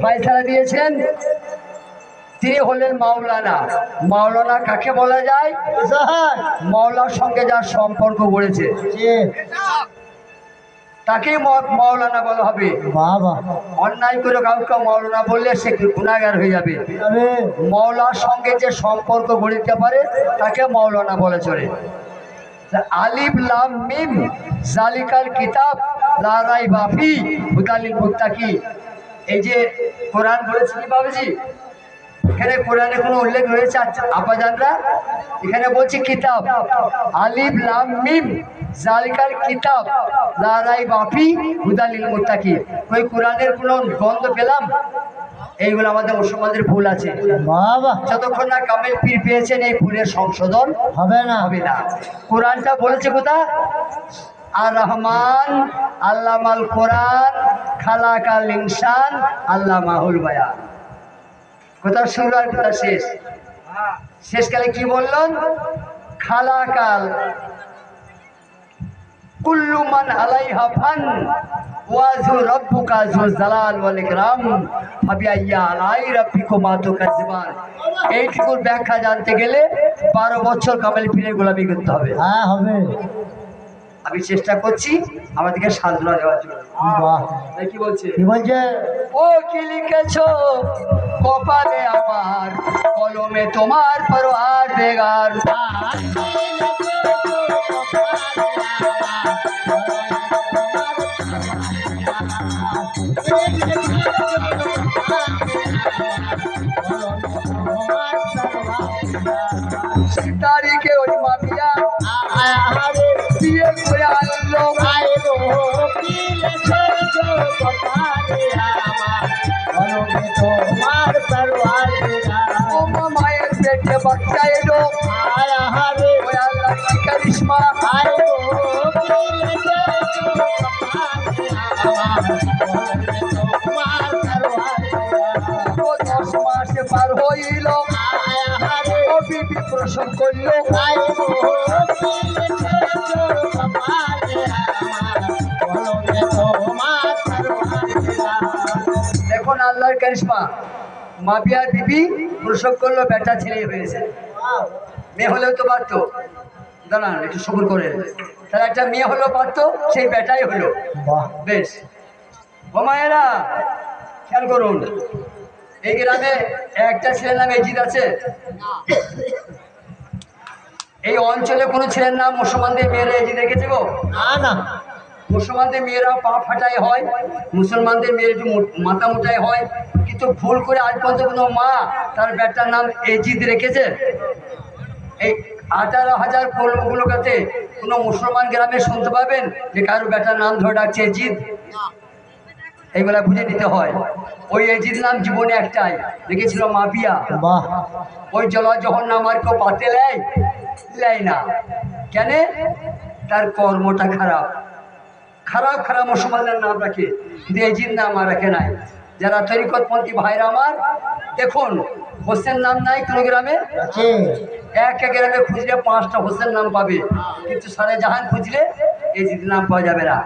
ফয়সালা দিয়েছেন, তিনি হলেন মাওলানা। মাওলানা কাকে বলা যায়? মাওলার সঙ্গে যার সম্পর্ক গড়েছে তাকে মাওলানা বলা হবে। অন্যায় করে কাউকে মাওলানা বললে সে গুনাহগার হয়ে যাবে। মাওলার সঙ্গে যে সম্পর্ক গড়িতে পারে তাকে মাওলানা বলে চলে। আলিফ লাম মিম জালিকাল কিতাব লা রাইবা ফি হুদাল লিল মুত্তাকিন। এই যে কোরআন বলেছি কি বাবুজি, এখানে কোরআনে কোনো উল্লেখ রয়েছে আপাজানরা? এখানে বলছি কিতাব, আলিফ লাম মিম জালিকাল কিতাব লা রাইবা ফি হুদাল লিল মুত্তাকিন। ওই কোরআনের কোনো গন্ধ পেলাম? এইগুলো আমাদের মুসলমানদের ভুল আছে। যতক্ষণ না কামেল পীর পেয়েছেন এই ভুলের সংশোধন হবে না। কোরআনটা বলেছে কোথা? আর রহমান আল্লামাল কোরআন খালাকাল ইনসান আল্লামাহুল বায়ান। কোথা শুরু আর কোথা শেষ? শেষকালে কি বললেন? খালাকাল কুল্লু মান আলাইহা ফান ওয়াজু রাব্বুকা যুল জালাল ওয়াল ইকরাম ফাবিআইয়া আলাই রাব্বিকুমা তুকাজ্জিবান। এইটুকুর ব্যাখ্যা জানতে গেলে 12 বছর কামেল পীরের গোলামি করতে হবে। হ্যাঁ হবে। আমি চেষ্টা করছি আমাদেরকে সান্ত্বনা দেওয়ার জন্য। কি বলছে? ও কি লিখেছো কপালে আমার, কলমে তোমার পরওয়ারদিগার। তারিখে ওই মাফিয়া বিয়ে করে আনলো, মায়ের পেটে বাচ্চা এলো, ওই আল্লাহ কি কারিশমা। 10 মাসে পার হইল, ও বিবি প্রসব করলো। দেখুন আল্লাহর কারিশমা, মাবিয়ার বিবি প্রসব করলো, বেটা ছেলে হয়েছে। মেয়ে হলেও তো পারতো, দাঁড়ান একটু সবুর করে, তাহলে একটা মেয়ে হলেও পারতো, সেই বেটাই হলো। বেশ ও মায়েরা খেয়াল করুন, এই গ্রামে একটা ছেলের নাম এজিদ আছে? এই অঞ্চলে কোনো ছেলের নাম মুসলমানদের মেয়েরা এজিদ রেখেছে গো? না। মুসলমানদের মেয়েরা পা ফাটাই হয়, মুসলমানদের মেয়ের একটু মাথা মোটাই হয়, কিন্তু ভুল করে আজ পর্যন্ত কোনো মা তার বেটার নাম এজিদ রেখেছে? এই 18,000 কলমগুলোতে কোনো মুসলমান গ্রামে শুনতে পাবেন যে কারো বেটার নাম ধরে ডাকছে এজিদ? এইগুলা বুঝে নিতে হয়। ওই এজিদ নাম জীবনে একটাই, রেখেছিল মাফিয়া। ওই জলা যখন নামার কেউ পাতে লেয় না, কেন? তার কর্মটা খারাপ মুসলমানদের নাম রাখে, কিন্তু এজিদ নাম আর রাখে নাই। যারা তরিকতপন্থী ভাইরা আমার, দেখুন হোসেন নাম নাই কোনো গ্রামে? এক গ্রামে খুঁজলে 5টা হোসেন নাম পাবে, কিন্তু সারে জাহান খুঁজলে এজিদ নাম পাওয়া যাবে না।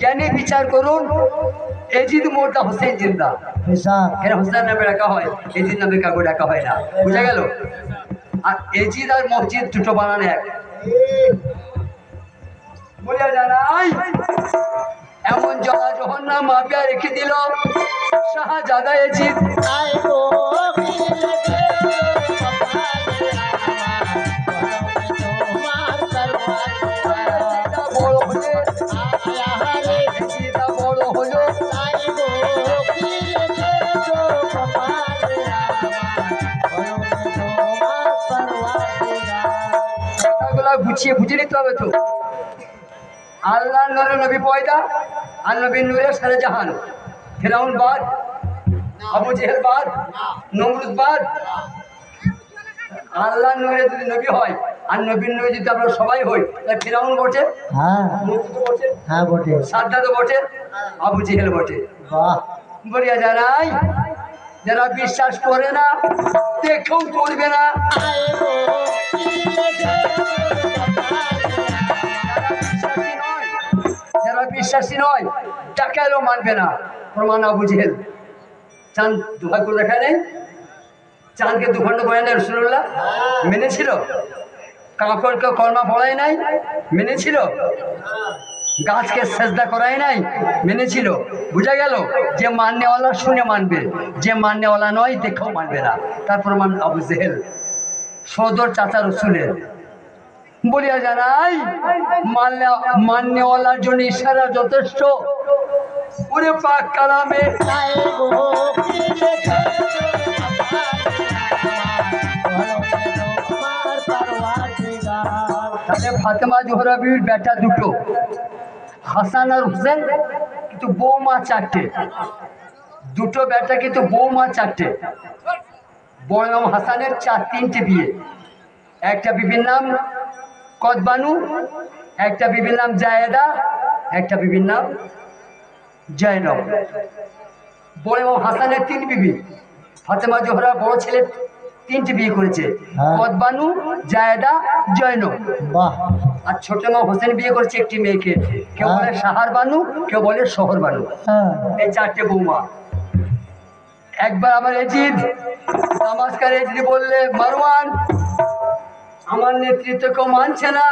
কেন? বিচার করুন, এজিদ মোর্দা হোসেন জিন্দা। হোসেন নামে ডাকা হয়, এজিদ নামে কাউকে ডাকা হয় না। বুঝা গেল? আর এজিদ আর মসজিদ দুটো বানানো এক। বলে জানাই এমন জলা যখন না মাফিয়া রেখে দিল শাহজাদা এজিদ। বড় হলো গুছিয়ে বুঝে নিতে হবে তো। আল্লাহ নবী পয়দা, আর নবীর নূরে সারে জাহান। ফেরাউন বাদ, আবু জেহেল বাদ, নমরুদ বাদ। আল্লাহ নূরে যদি নবী হয় আর নবীর নূরে যদি আমরা সবাই হই, তাহলে ফেরাউন বটে, সাদ্দাত বটে, আবু জেহেল বটে। বলিয়া জানাই যারা বিশ্বাস করে না, দেখেও করবে না, যারা বিশ্বাসী নয় টাকাইলেও মানবে না। প্রমাণ আবু জেহেল। চাঁদ দুভাগ করে দেখায় নাই, চাঁদকে দুখণ্ড করে নেয় রসুল্লাহ, মেনেছিল? কাঁকড়কে কলমা পড়ায় নাই, মেনেছিল? গাছকে সেজদা করায় নাই, মেনেছিল? বুঝা গেল যে মাননেওয়ালা শুনে মানবে, যে মাননেওয়ালা নয় দেখেও মানবে না। তারপর মান আবু জেহেল সদর চাচা রসুলের বলিয়া জানাই মাননেওয়ালার জন্য ইশারা যথেষ্ট। ওরে পাক কালামে তাহলে ফাতেমা জোহরা বিবির বেটা দুটো, হাসান আর হুসেন, কিন্তু বৌমা চারটে। দুটো বেটা কিন্তু বৌমা চারটে। বড় ইমাম হাসানের তিনটে বিয়ে। একটা বিবির নাম কদবানু, একটা বিবির নাম জায়েদা, একটা বিবির নাম জয়নব। বড় ইমাম হাসানের 3 বিবি। ফাতেমা জোহরা বড় ছেলে 3টে বিয়ে করেছে, কদবানু, জায়েদা, জয়নব। আর ছোট ইমাম হোসেন বিয়ে করেছে একটি মেয়েকে, কেউ বলে সাহার বানু, কেউ বলে শহর বানু। এই 4টে বৌমা। একবার আমার এজিদ দামাস্কার এজিদ বললে, মারওয়ান আমার নেতৃত্ব কেউ মানছে না,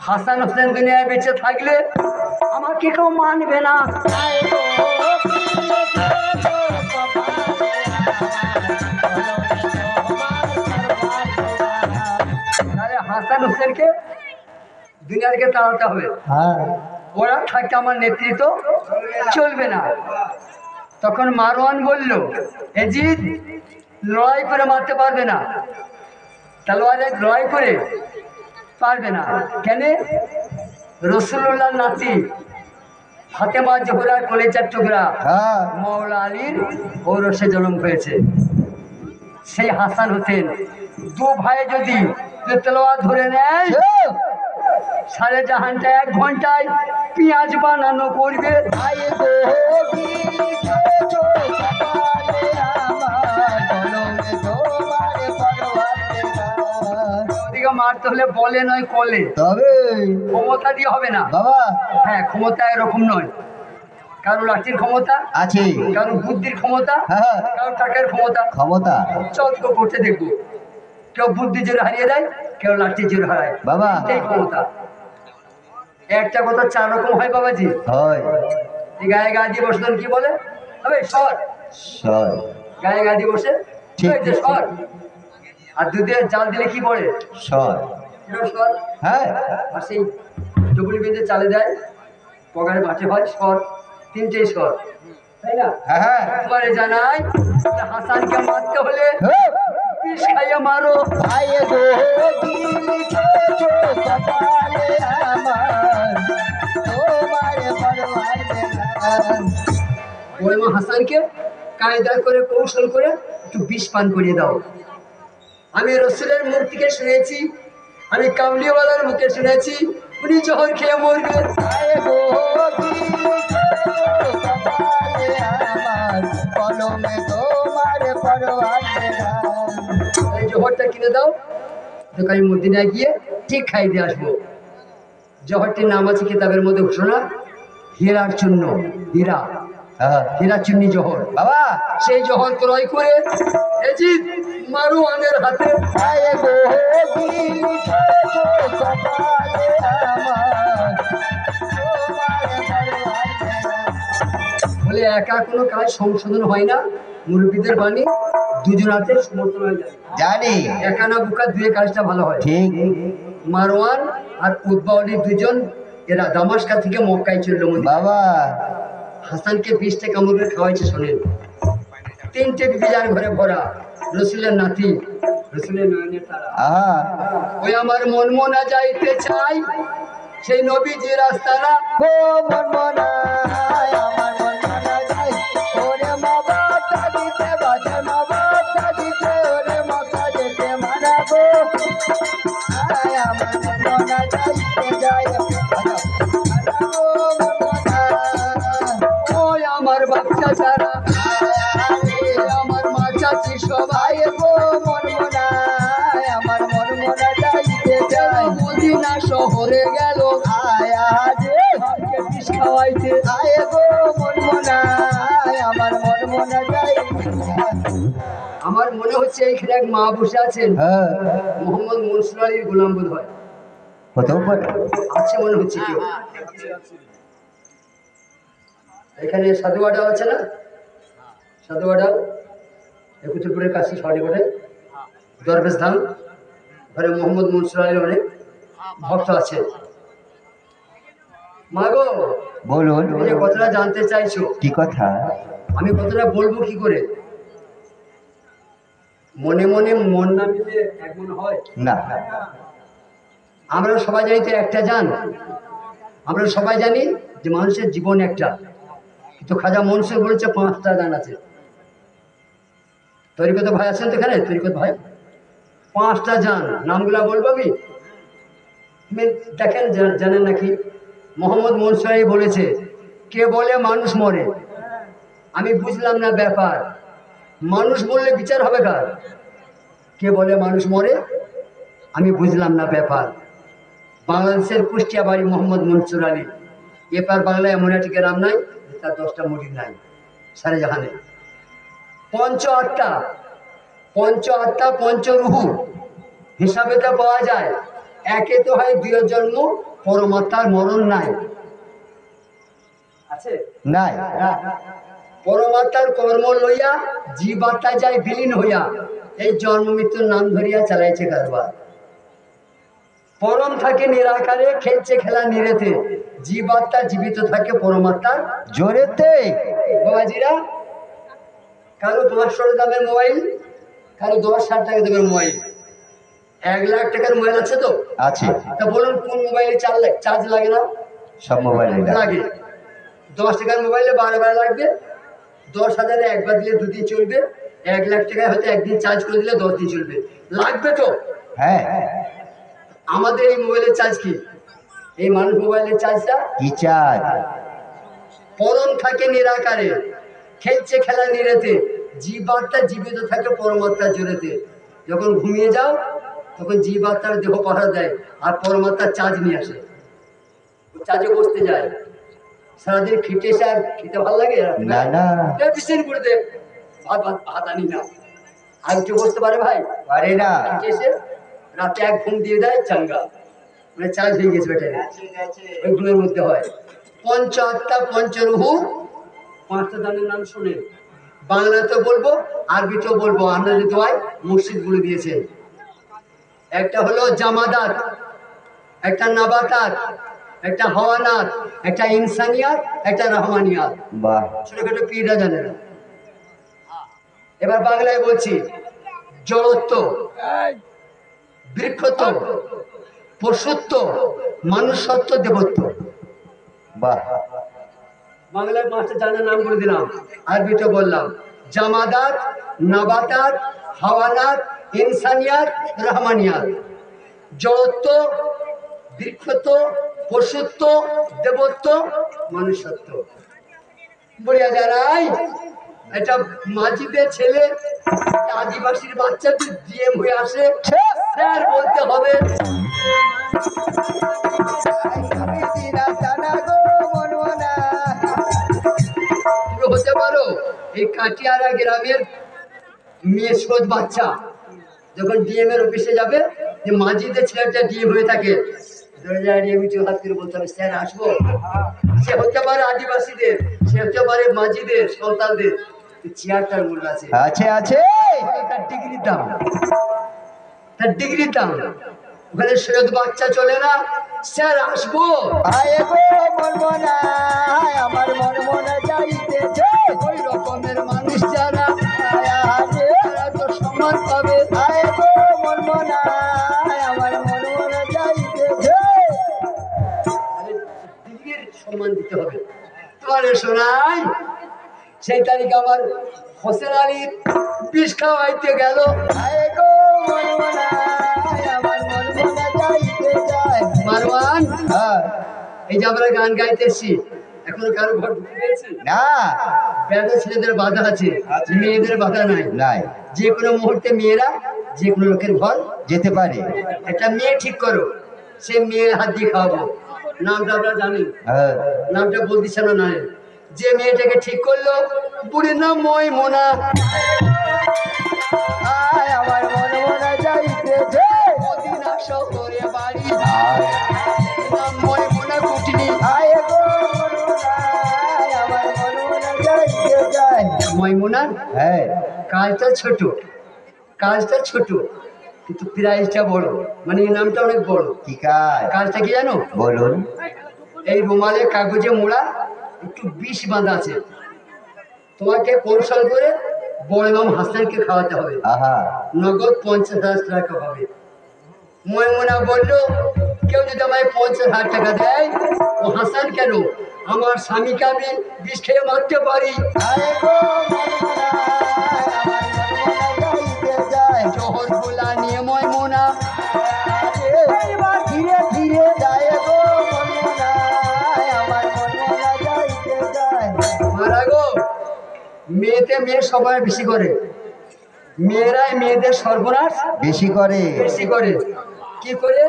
হাসান হোসেন দুনিয়ায় বেঁচে থাকলে আমাকে কেউ মানবে না। হাসান হোসেনকে দুনিয়া থেকে তাড়াতে হবে, ওরা থাকতে আমার নেতৃত্ব চলবে না। তখন মারওয়ান বলল, এজিদ লড়াই করে মারতে পারবে না, তলোয়ারে লড়াই করে পারবে না। কেন? রসুল্লাহ নাতি ফাতেমা জোহরার কলেজার টুকরা মওলা আলীর ঔরসে জন্ম হয়েছে। সেই হাসান হোসেন দু ভাই যদি তলোয়ার ধরে নেয়, সারে জাহানটা 1 ঘন্টায় পেঁয়াজ বানানো করবে। মারতে হলে বলে নয় কলে, তবে ক্ষমতা দিয়ে হবে না বাবা। হ্যাঁ, ক্ষমতা এরকম নয়, কারো লাঠির ক্ষমতা আছে, কারো বুদ্ধির ক্ষমতা, কারো টাকার ক্ষমতা। চল তো করতে দেখবো, কেউ বুদ্ধি জোরে হারিয়ে দেয়, কেউ লাঠি জোরে হারায় বাবা, এই ক্ষমতা। একটা কথা 4 রকম হয় বাবাজি। গায়ে গা দিয়ে বসলেন কি বলে, সর সর, গায়ে গা দিয়ে বসে সর। আর দুধে জাল দিলে কি পড়ে, সর। হ্যাঁ, আর সেই ডুবুলি বেঁধে চালে দেয়, পগারে বাটে হয়, সর। 3টেই সর, তাই না? হ্যাঁ, তোমারে জানাই হাসানকে মারতে হলে বিষ খাইয়া মারো। হাসানকে কায়দা করে কৌশল করে একটু বিষ পান করিয়ে দাও। আমি রসুলের মুখ থেকে শুনেছি, আমি কামলিওয়ালার মুখে শুনেছি, উনি জহর খেয়ে মরবে। এই জহরটা কিনে দাও, দোকানে মদিনায় গিয়ে ঠিক খাই দিয়ে আসবো। জহরটির নাম আছে কিতাবের মধ্যে ঘোষণা, হীরার চূর্ণ, হীরা চুন্নি জহর বাবা। সেই জহর ক্রয় করে এজিদ মারওয়ানের হাতে বলে, একা কোনো কাজ সংশোধন হয় না, মুরব্বীদের বাণী, 2জন হাতে সমর্থন হয়ে যায়। জানি একা না বুকা 2 কাজটা ভালো হয়। ঠিক, মারওয়ান আর উতবা আলী 2জন, এরা দামাস্কা থেকে মক্কায় চলল বাবা। হাসানকে 20টা কামড় করে খাওয়াইছে। শোনেন, 3টে বিবি যার ঘরে ভরা, রসুলের নাতি, রসুলের নয়নের তারা। ওই আমার মন মনা যাইতে চাই সেই নবীজির রাস্তানা, ও মন মনা আমার মন মনা যাই, ওরে মা বাবা দিতে বাজে, মা বাবা দিতে ওরে মাথা যেতে মানাবো, আমার মন মনা যাইতে যাই, আমার বাচ্চা ছাড়া আমার মা চাচি সবাই গো মন মনায়, আমার মন মনা যাইতে যাই, মদিনা শহরে গেল আয়া যে বিষ খাওয়াইতে, আয় গো আমার মনে হচ্ছে এইখানে এক মা বসে আছেন, মোহাম্মদ মনসুর আলীর গোলাম বোধ হয়, হতেও পারে। আছে মনে হচ্ছে কেউ। এখানে সাধু আডাল আছে না, সাধু আডাল একুতুরপুরের কাছে সঠিকটে দরবেশ ধাম, ঘরে মোহাম্মদ মনসুর আলীর অনেক ভক্ত আছে। মা গো, বলুন। তুমি যে কথাটা জানতে চাইছো, কি কথা? আমি কথাটা বলবো কি করে? মনে মনে মন না মিলে এক মন হয় না। আমরা সবাই জানি তো একটা জান, আমরা সবাই জানি যে মানুষের জীবন একটা, কিন্তু খাজা মনসুর বলেছে 5টা জান আছে। তরিকত ভাই আছেন তো এখানে, তরিকত ভাই 5টা জান, নামগুলা বলবো আমি, দেখেন জানেন নাকি? মোহাম্মদ মনসুর আলী বলেছে, কে বলে মানুষ মরে, আমি বুঝলাম না ব্যাপার, মানুষ বললে বিচার হবে কার? কে বলে মানুষ মরে, আমি বুঝলাম না ব্যাপার। বাংলাদেশের কুষ্টিয়া বাড়ি মোহাম্মদ মনসুর আলী, এপার বাংলায় এমন একটি গ্রাম নাই তার 10টা মরিদ নাই সারে জাহানে। পঞ্চ পঞ্চরুহু হিসাবে তো পাওয়া যায়, একে তো হয় 2 জন্ম, পরমাত্মার মরণ নাই আছে নাই। পরমাত্মার কর্ম লইয়া জীবাত্মা যায় বিলীন হইয়া, এই জন্ম মৃত্যুর নাম ধরিয়া চালাইছে কারবার। পরম থাকে নিরাকারে, খেলছে খেলা নিরেতে, জীবাত্মা জীবিত থাকে পরমাত্মার জোরেতে। বাবাজিরা, কারো 500 দামের মোবাইল, কারো 10,000 টাকা দামের মোবাইল, 1 লাখ টাকার মোবাইল আছে তো আছে। তা বলুন কোন মোবাইলে চার্জ লাগে না? সব মোবাইলে লাগে। 10 টাকার মোবাইলে 12 বার লাগবে, 10,000-এ একবার দিলে 2 দিন চলবে, 1 লাখ টাকায় হয়তো একদিন চার্জ করে দিলে 10 দিন চলবে, লাগবে তো। হ্যাঁ। আমাদের এই মোবাইলের চার্জ কি? এই মানুষ মোবাইলের চার্জটা কি চার্জ? পরম থাকে নিরাকারে, খেলছে খেলা নিরেতে, জীবাত্মা জীবিত থাকে পরমাত্মার জোরেতে। যখন ঘুমিয়ে যাও তখন জীবাত্মার দেহ পাহারা দেয়, আর পরমাত্মার চার্জ নিয়ে আসে, চার্জে বসতে যায়। সারাদিন খেটে এসে আর খেতে ভালো লাগে না না, বিশেষ করে দে ভাত আনি না, আর কেউ বসতে পারে ভাই? পারে না। খেটে এসে রাতে 1 ঘুম দিয়ে দেয়, চাঙ্গা, মানে চার্জ হয়ে গেছে ব্যাটারি, ওই ঘুমের মধ্যে হয়। পঞ্চ আত্মা পঞ্চরুহু, 5টা দানের নাম শুনে বাংলাতেও বলবো, আরবিতেও বলবো, আমরা যে দোয়ায় মসজিদ গুলো দিয়েছেন। একটা হলো জামাদাত, একটা নাবাতাত, একটা হাওয়ানাত, একটা ইনসানিয়াত, একটা রহমানিয়াত। বাহ। ছোটখাটো পীররা জানে না। এবার বাংলায় বলছি, জড়ত্ব, বৃক্ষত্ব, পশুত্ব, মানুষত্ব, দেবত্ব। বাহ। বাংলায় 5টা জানের নাম বলে দিলাম, আরবিতে বললাম জামাদাত, নাবাতাত, হাওয়ানাত, ইনসানিয়াত, রহমানিয়াত। জড়ত্ব, বৃক্ষত্ব, পশুত্ব, দেবত্ব, মানুষত্ব। বলিয়া জানাই, এটা মাঝিদের ছেলে, আদিবাসীর বাচ্চা ডিএম হয়ে আসে, স্যার বলতে হবে। হতে পারো এই কাটিয়ারা গ্রামের মেয়ে সোদ বাচ্চা যখন ডিএম এর অফিসে যাবে, যে মাঝিদের ছেলেটা ডিএম হয়ে থাকে, হাত করে বলতে হবে স্যার আসবো। সে হতে পারে আদিবাসীদের, সে হতে পারে মাঝিদের সন্তানদের, চেয়ারটার মূল্য আছে, আছে আছে। তার ডিগ্রির দাম, তার ডিগ্রির দাম। ওখানে সৈয়দ বাচ্চা চলে না, স্যার আসবো। আমার মন মনে যাইতেছে, ওই রকমের মানুষ যারা তো সম্মান পাবে। মন মনে, আমার মন মনে যাইতেছে। ডিগ্রির সম্মান দিতে হবে। তোমার শোনাই, সেই তারিখে আমার হোসেন আলীর বিষ খাওয়াইতে গেল। মারওয়ান, এই যে আমরা গান গাইতেছি, এখনো কারো ঘর ঢুকে গেছি না। বেড়া ছেলেদের বাধা আছে, মেয়েদের বাধা নাই। নাই। যে কোনো মুহূর্তে মেয়েরা যে কোনো লোকের ঘর যেতে পারে। একটা মেয়ে ঠিক করো, সে মেয়ের হাত দিয়ে খাওয়াবো। নামটা আমরা জানি, নামটা বলতেছে না, যে মেয়েটাকে ঠিক করলো বুড়ির নাম ময়মোনা। আয় আমার মন মনে যাইতেছে মদিনা শহরে বাড়ি, নাম ময়মোনা কুটনি। আয় গো মনমনা আমার মন মনে যাইতে যায় ময়মোনা হ্যাঁ কাজটা ছোট, কাজটা ছোট কিন্তু প্রাইজটা বড়, মানে এই নামটা অনেক বড়। কি কাজ কাজটা কি জানো? বলুন এই রুমালে কাগজে মোড়া একটু বিষ বাঁধা আছে, তোমাকে কৌশল করে বড় ইমাম হাসানকে খাওয়াতে হবে। আহা নগদ 50,000 টাকা হবে। ময়মোনা বললো কেউ যদি আমায় 50,000 টাকা দেয়, ও হাসান কেন, আমার স্বামীকে আমি বিষ খেয়ে মারতে পারি। আয় গো মনমনা আমার মন মনে যাইতে যায় জহর গোলা নিয়ে ময়মোনা এবার ধীরে ধীরে যায় গো মনমনা আমার মন মনে যাইতে যায় মারা গো। মেয়েতে মেয়ে সবাই বেশি করে, মেয়েরাই মেয়েদের সর্বনাশ বেশি করে বেশি করে। কি করে?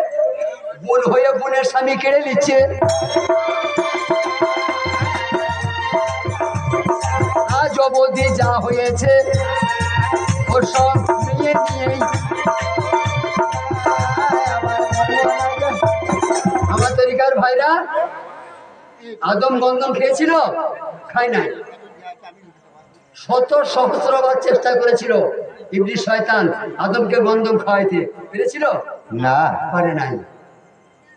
বোন হয়ে বোনের স্বামী কেড়ে নিচ্ছে। আজ অবধি যা হয়েছে ও সব মেয়ে নিয়েই। আমার তরিকার ভাইরা আদম গন্ধম খেয়েছিল? খায় নাই। শত সহস্রবার চেষ্টা করেছিল ইবলিস শয়তান আদমকে গন্ধম খাওয়াইতে, পেরেছিল? না পারে নাই।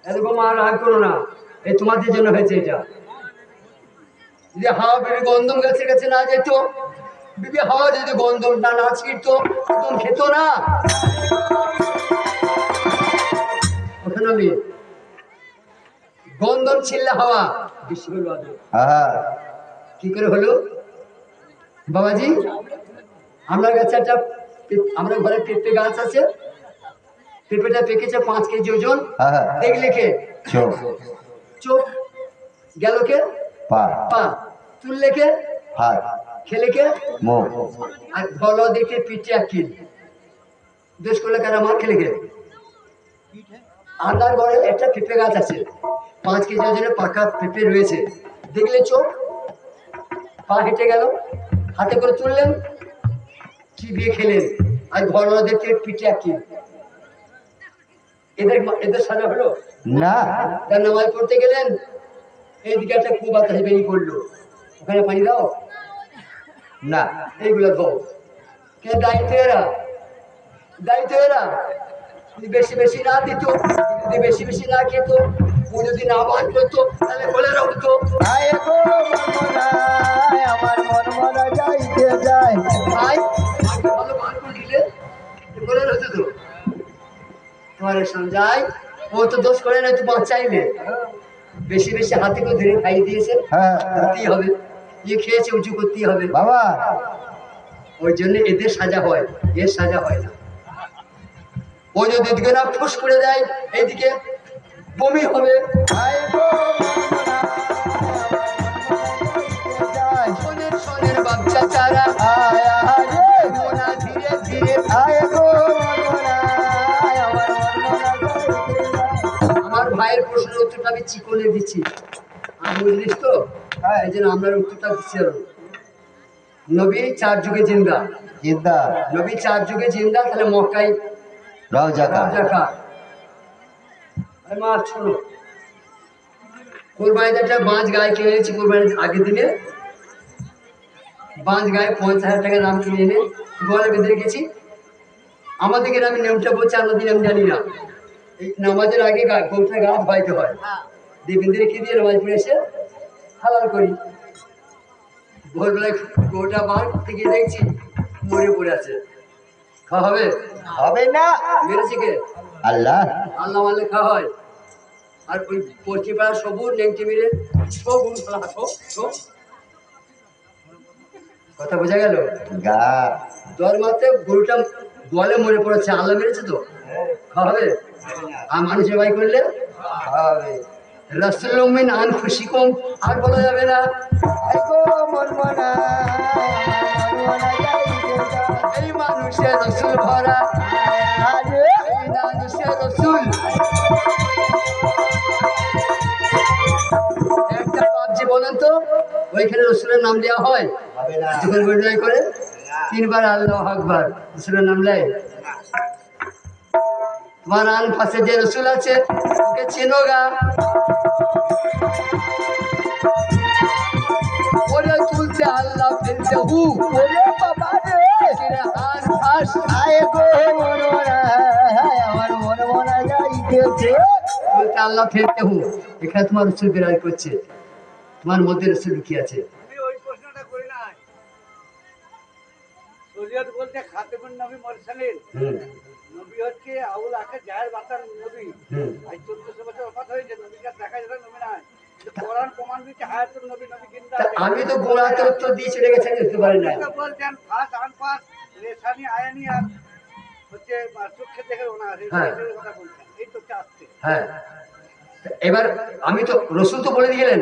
এরকম আর রাগ করো না, এই তোমাদের জন্য হয়েছে এটা। যদি হাওয়া বিবি গন্ধম গাছের কাছে না যেত, বিবি হাওয়া যদি গন্ধম না ছিঁড়তো, গন্ধম খেত না। ওখানে আমি গন্ধম ছিঁড়লে হাওয়া বেশি হলো আদম। আহা কি করে হলো? বাবাজি আমার কাছে একটা আমরা ঘরে পেঁপে গাছ আছে, পেঁপেটা পেকেছে 5 কেজি ওজন। আহা দেখলে কে? চোখ চোখ। গেল কে? পা পা। তুললে কে? হাত খেলে কে? মুখ আর ভালো দেখে পিঠে আকিল। বেশ করলে কারা মার খেলে কে? আপনার ঘরে একটা পেঁপে গাছ আছে, 5 কেজি ওজনের পাকা পেঁপে রয়েছে, দেখলে চোখ, পা হেঁটে গেল, হাতে করে তুললেন, চিবিয়ে খেলেন, আর ঘর দেখতে পিঠে আকিল। এদের এদের সাজা হলো না তার নামাজ পড়তে গেলেন, এইদিকে একটা খুব বাতাস বেরিয়ে পড়লো, ওখানে পানি দাও, না এইগুলো দাও। কে দায়িত্ব এরা? দায়িত্ব এরা। যদি বেশি বেশি না দিত, যদি বেশি বেশি না খেত, ও যদি না বার করতো, তাহলে বলে রাখতো। আয় গো মনমনা আমার মন মনে যাইতে যায় ভাই আগে ভালো বার করে দিলে বলে রাখতো তো। তোমার সমঝাই, ও তো দোষ করে না, তুই বাঁচাইলে বেশি বেশি হাতে করে ধরে খাইয়ে দিয়েছে, হ্যাঁ করতেই হবে, ইয়ে খেয়েছে উঁচু করতেই হবে। বাবা ওই জন্য এদের সাজা হয়, এর সাজা হয় না। ও যদি এদিকে না ফুস করে দেয়, এইদিকে বমি হবে। আয় গো মনমনা যায় সোনের সোনের বাচ্চা চারা আয় আয় রে মোনা ধীরে ধীরে। আয় গো মনমনা আমার মন মনে যাইতে যায় আমার ভাইয়ের প্রশ্নের উত্তরটা আমি চিকনে দিচ্ছি, আমি বুঝলিস তো, এই জন্য আমরা উত্তরটা দিচ্ছি। আর নবী 4 যুগে জিন্দা, চিন্তা নবী 4 যুগে জিন্দা, তাহলে মক্কায় রওজা কা রাখা। মা শোনো, কোরবানিতে একটা বাঁশ গায়ে কিনে এনেছি, কোরবানির আগের দিনে বাঁশ গায়ে 50,000 টাকা দাম কিনে এনে ঘরে বেঁধে রেখেছি। আমাদের গ্রামে নিয়মটা বলছে, আমাদের আমি জানি না, এই নামাজের আগে গরুটা গা ধোয়াইতে হয়, দিয়ে বেঁধে রেখে দিয়ে নামাজ পড়ে এসে হালাল করি। ভোরবেলায় গরুটা বার করতে গিয়ে দেখছি মরে পড়ে আছে। খাওয়া হবে? হবে না মেরেছে কে? আল্লাহ আল্লাহ মারলে খাওয়া হয়। আর ওই পড়ছি পাড়া সবুজ নেংটি মেরে সবুজ কথা বোঝা গেল? গা জ্বর মারতে গরুটা বলে মরে পড়েছে, আল্লাহ মেরেছে তো, খাওয়া হবে? আর মানুষের ভাই করলে হবে রাসূলুল্লাহ আন খুশি কম, আর বলা যাবে না। আয় গো মনমনা আমার মন মনে যাইতে যায় এই মানুষের রসুল ভরা, আয় রে এই মানুষের রসুল। একটা পাবজি বলেন তো, ওইখানে রসুলের নাম দেওয়া হয় যখন বৈঠক করে 3 বার আল্লাহু আকবার রসুলের নাম নেয়। তোমার আন পাশে যে রসুল আছে ওকে চেনো গা? ওরে তুলতে আল্লাহ ফেলতে হু, ওরে বাবা রে আন ফাঁস আয় গো মনোরা আমার মনমনা যাইতেছে বলতে আল্লাহ ফেলতে হু। এখানে তোমার রসুল বিরাজ করছে, তোমার মধ্যে রসুল লুকিয়ে আছে। আমি ওই প্রশ্নটা করি নাই। শরীয়ত বলতে খাতেমুন নবী মুরসালিন, হুম নবী হচ্ছে আউল আখের জাহের বাতার নবী। হুম আজ 1400 বছর ওফাত হয়েছে, নবীকে দেখা যায় নবী নাই। কিন্তু কোরআন প্রমাণ দিচ্ছে হায়াতুন নবী, নবী জিন্দা তা আছে। আমি তো গোড়াতে উত্তর দিয়ে চলে গেছেন, বুঝতে পারি না। আপনি তো বলছেন ফাস আনফাস রেশানি আয়ানি আর হচ্ছে চোখে দেখে ওনা আছে, হ্যাঁ। এটার কথা বলছেন। এই তো আসছে। হ্যাঁ এবার আমি তো রসুল তো বলে দিলেন,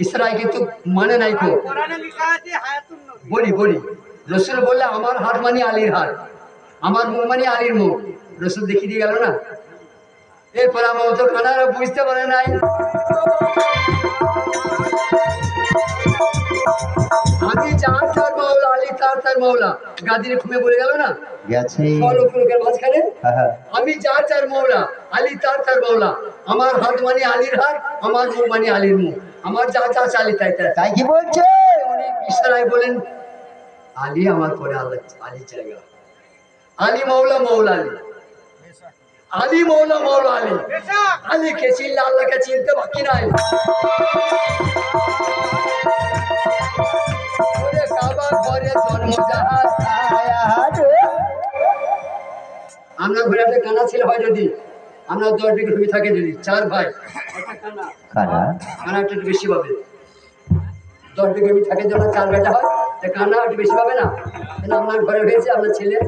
ইসরাই কিন্তু মানে নাই কো। কোরআনে লেখা আছে হায়াতুন নবী। বলি রসুল বললে আমার হাত মানে আলীর হাত, আমার মুখ মানে আলীর মুখ। রসুল দেখিয়ে দিয়ে গেল না। এরপর আমার তো খানারা বুঝতে পারে নাই। আমি যার তার মাওলা, আলী তার মাওলা, গাদিরে ঘুমে বলে গেল না গেছে লোকের মাঝখানে। হ্যাঁ আমি যার মাওলা, আলী তার মাওলা, আমার হাত মানে আলীর হাত, আমার মুখ মানে আলীর মুখ, আমার যা আলী তাই। তাই কি বলছে উনি ইশারায় বলেন আলী আমার পরে আল্লাহ, আলী জায়গা, আলী মৌলা আলী, আলী মৌলা আলী, আলীকে চিনলে আল্লাহকে চিনতে বাকি নাই। ওরে কাবা ঘরে জন্ম যাহার। আমরা ঘরে একটা কানা ছিল হয় যদি, আমরা 10 বিঘা জমি থাকে যদি, 4 ভাই একটা কানা, কানা একটু বেশি পাবে। 10 বিঘা জমি থাকে যখন 4 বেটা হয়, তা কানা একটু বেশি পাবে না? কেন আপনার ঘরে হয়েছে, আপনার ছেলে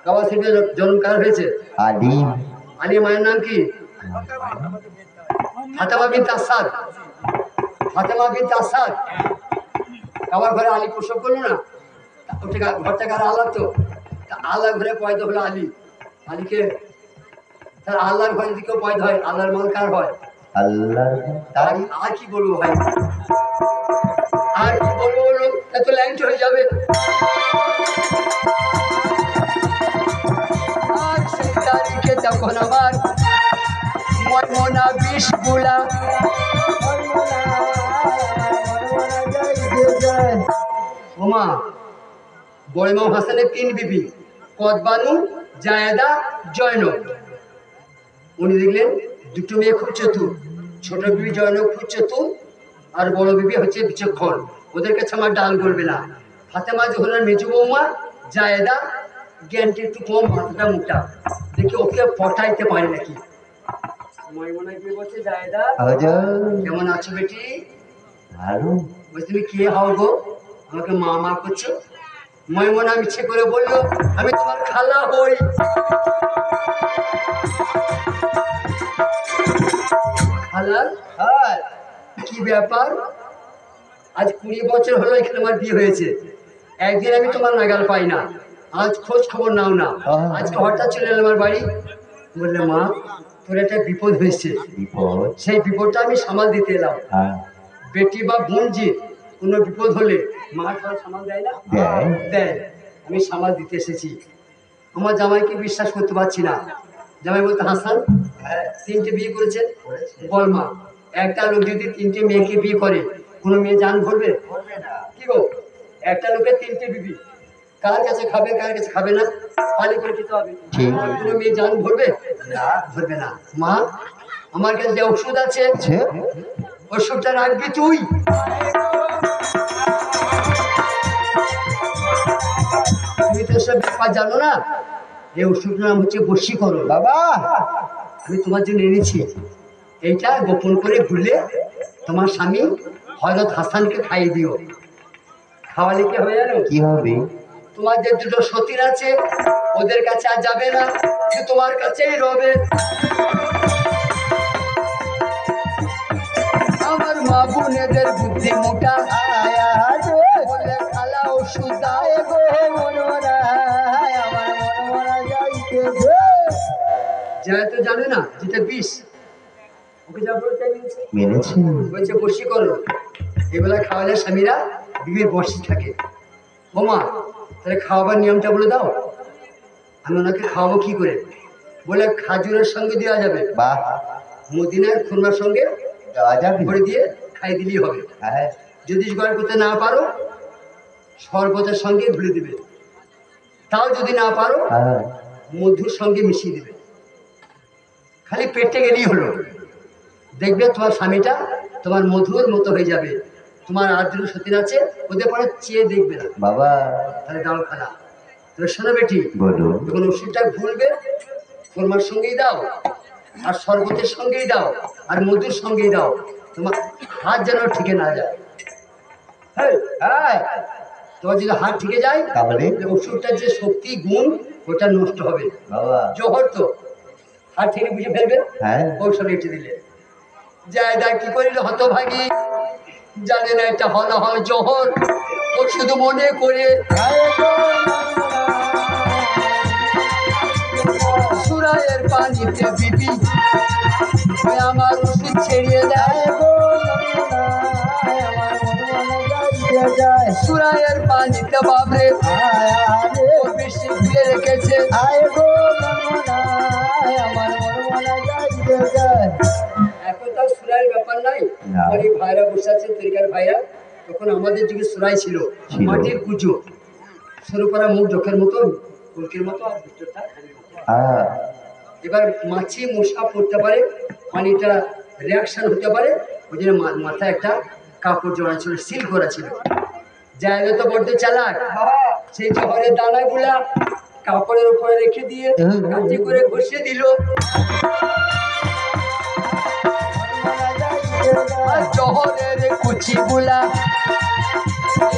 কাবা থেকে জন্ম কার হয়েছে? আলী আলী মায়ের নাম কি? ফাতেমা বিনতে আসাদ। ফাতেমা বিনতে আসাদ কাবার ঘরে আলী প্রসব করলো না, ঘর থেকে আর আল্লাহ তো, আল্লাহ ঘরে পয়দা হলো আলী। আলীকে তার আল্লাহর ঘরে যদি কেউ পয়দা হয়, আল্লাহর মাল কার হয়? আল্লাহ তাই আর কি বলবো ভাই, আর কি বলবো, এত ল্যাংট হয়ে যাবে। আর সেই তারিখে তখন আমার মনমনা 20 গুলা। ওমা বড় ইমাম হাসানের 3 বিবি, কদবানু, জায়েদা, জয়নব। উনি দেখলেন 2টো মেয়ে খুব চতুর, ছোট বিবি জয়নব খুব চতুর, আর বড় বিবি হচ্ছে বিচক্ষণ, ওদের কাছে আমার ডাল গলবে না। ফাতেমা যখন মেজু বৌমা, জায়েদা জ্ঞানটা একটু কম, মাথাটা মোটা, দেখি ওকে পটাইতে পারে নাকি। ময়মনা কি বলছে, জায়েদা কেমন আছো বেটি? ভালো বলছি তুমি কে হও গো, আমাকে মা করছো? ময়মনা মিছে করে বললো আমি তোমার খালা হই। খালা? কি ব্যাপার, আজ 20 বছর হলো এখানে আমার বিয়ে হয়েছে, একদিন আমি তোমার নাগাল পাই না, আজ খোঁজ খবর নাও না, আজকে হঠাৎ চলে এলো আমার বাড়ি। বললে মা তোর একটা বিপদ হয়েছে, সেই বিপদটা আমি সামাল দিতে এলাম। বেটি বা বোনজি কোনো বিপদ হলে মা তারা সামাল দেয় না? দেয়, আমি সামাল দিতে এসেছি। আমার জামাইকে বিশ্বাস করতে পারছি না। জামাই বলতে হাসান 3টে বিয়ে করেছে, বল মা একটা লোক যদি 3টে মেয়েকে বিয়ে করে, কোনো মেয়ে জান ভরবে? কি গো, একটা লোকের 3টে বিবি, কার কাছে খাবে কার কাছে খাবে না, পালি করে খেতে হবে, কোনো মেয়ে জান ভরবে? ভরবে না। মা আমার কাছে যে ওষুধ আছে, ওষুধটা রাখবি তুই। তুমি তো সব ব্যাপার জানো না, এই ওষুধটার নাম হচ্ছে বশীকরণ। বাবা আমি তোমার জন্য এনেছি, এইটা গোপন করে ঘুরলে তোমার স্বামী হযরত হাসানকে খাইয়ে দিও। খাওয়ালে কি হবে জানো? কি হবে? তোমার যে 2টো সতীর আছে ওদের কাছে আর যাবে না, শুধু তোমার কাছেই রবে। আমার মা বোনেদের বুদ্ধি মোটা, বলে খালা ওষুধ দাও গো। যা তো জানে না যেটা বিষ, ওকে যা বলতে মেনেছে বলছে বশীকরণ। এবেলা খাওয়ালে স্বামীরা বিবির বসে থাকে। বোমা তাহলে খাওয়াবার নিয়মটা বলে দাও। আমি ওনাকে খাওয়াবো কি করে? বলে খাজুরের সঙ্গে দেওয়া যাবে, বাহ, মদিনার খুরমার সঙ্গে দেওয়া যাবে। ভরে দিয়ে খাই দিলেই হবে। হ্যাঁ, যদি জোগাড় করতে না পারো শরবতের সঙ্গে ভুলে দেবে, তাও যদি না পারো হ্যাঁ, মধুর সঙ্গে মিশিয়ে দেবে। খালি পেটে গেলেই হলো, দেখবে তোমার স্বামীটা তোমার মধুর মতো হয়ে যাবে। তোমার আর্দ্র সতীন আছে, ওদের পরে চেয়ে দেখবে না। বাবা তাহলে দাও খানা। তবে শোনো বেটি, বলো। যখন ওষুধটা ভুলবে খুরমার সঙ্গেই দাও, আর শরবতের সঙ্গেই দাও, আর মধুর সঙ্গেই দাও। তোমার হাত যেন ঠিকে না যায়। হ্যাঁ, হ্যাঁ, তোমার যদি হাত ঠিকে যায় তাহলে ওষুধটার যে শক্তি গুণ ওটা নষ্ট হবে। বাবা, জোহর তো হাত থেকে বুঝে ফেলবে, হ্যাঁ, ঔষধ এঁটে দিলে যায় দা কি করিল হতভাগী, জানে না এটা হল হয় জোহর। ও শুধু মনে করে সুরায়ের পানিতে বিবি ওই আমার ওষুধ ছেড়িয়ে দেয়। সুরায়ের পানিতে বাবরে ও বেশি ভুলে রেখেছে। এখন তার সুরায়ের ব্যাপার নাই। না। আমার এই ভাইরা বসে আছে তরিকার ভাইরা, তখন আমাদের যুগে সুরাই ছিল ছিল। মাটির কুচো, সরু করা মুখ চোখের মতো ফুলকির মতো, আর ভিতরটা খালির মতো। হ্যাঁ, এবার মাছি মশা পড়তে পারে, পানিটা রিয়াকশন হতে পারে, ওই জন্য মাথায় একটা কাপড় জড়া ছিল, সিল করা ছিল। জায়গা তো বড্ড চালাক, সেই জহরের দানাগুলা কাপড়ের উপরে রেখে দিয়ে কাঠি করে ঘষে দিল। আর জহরের কুচিগুলা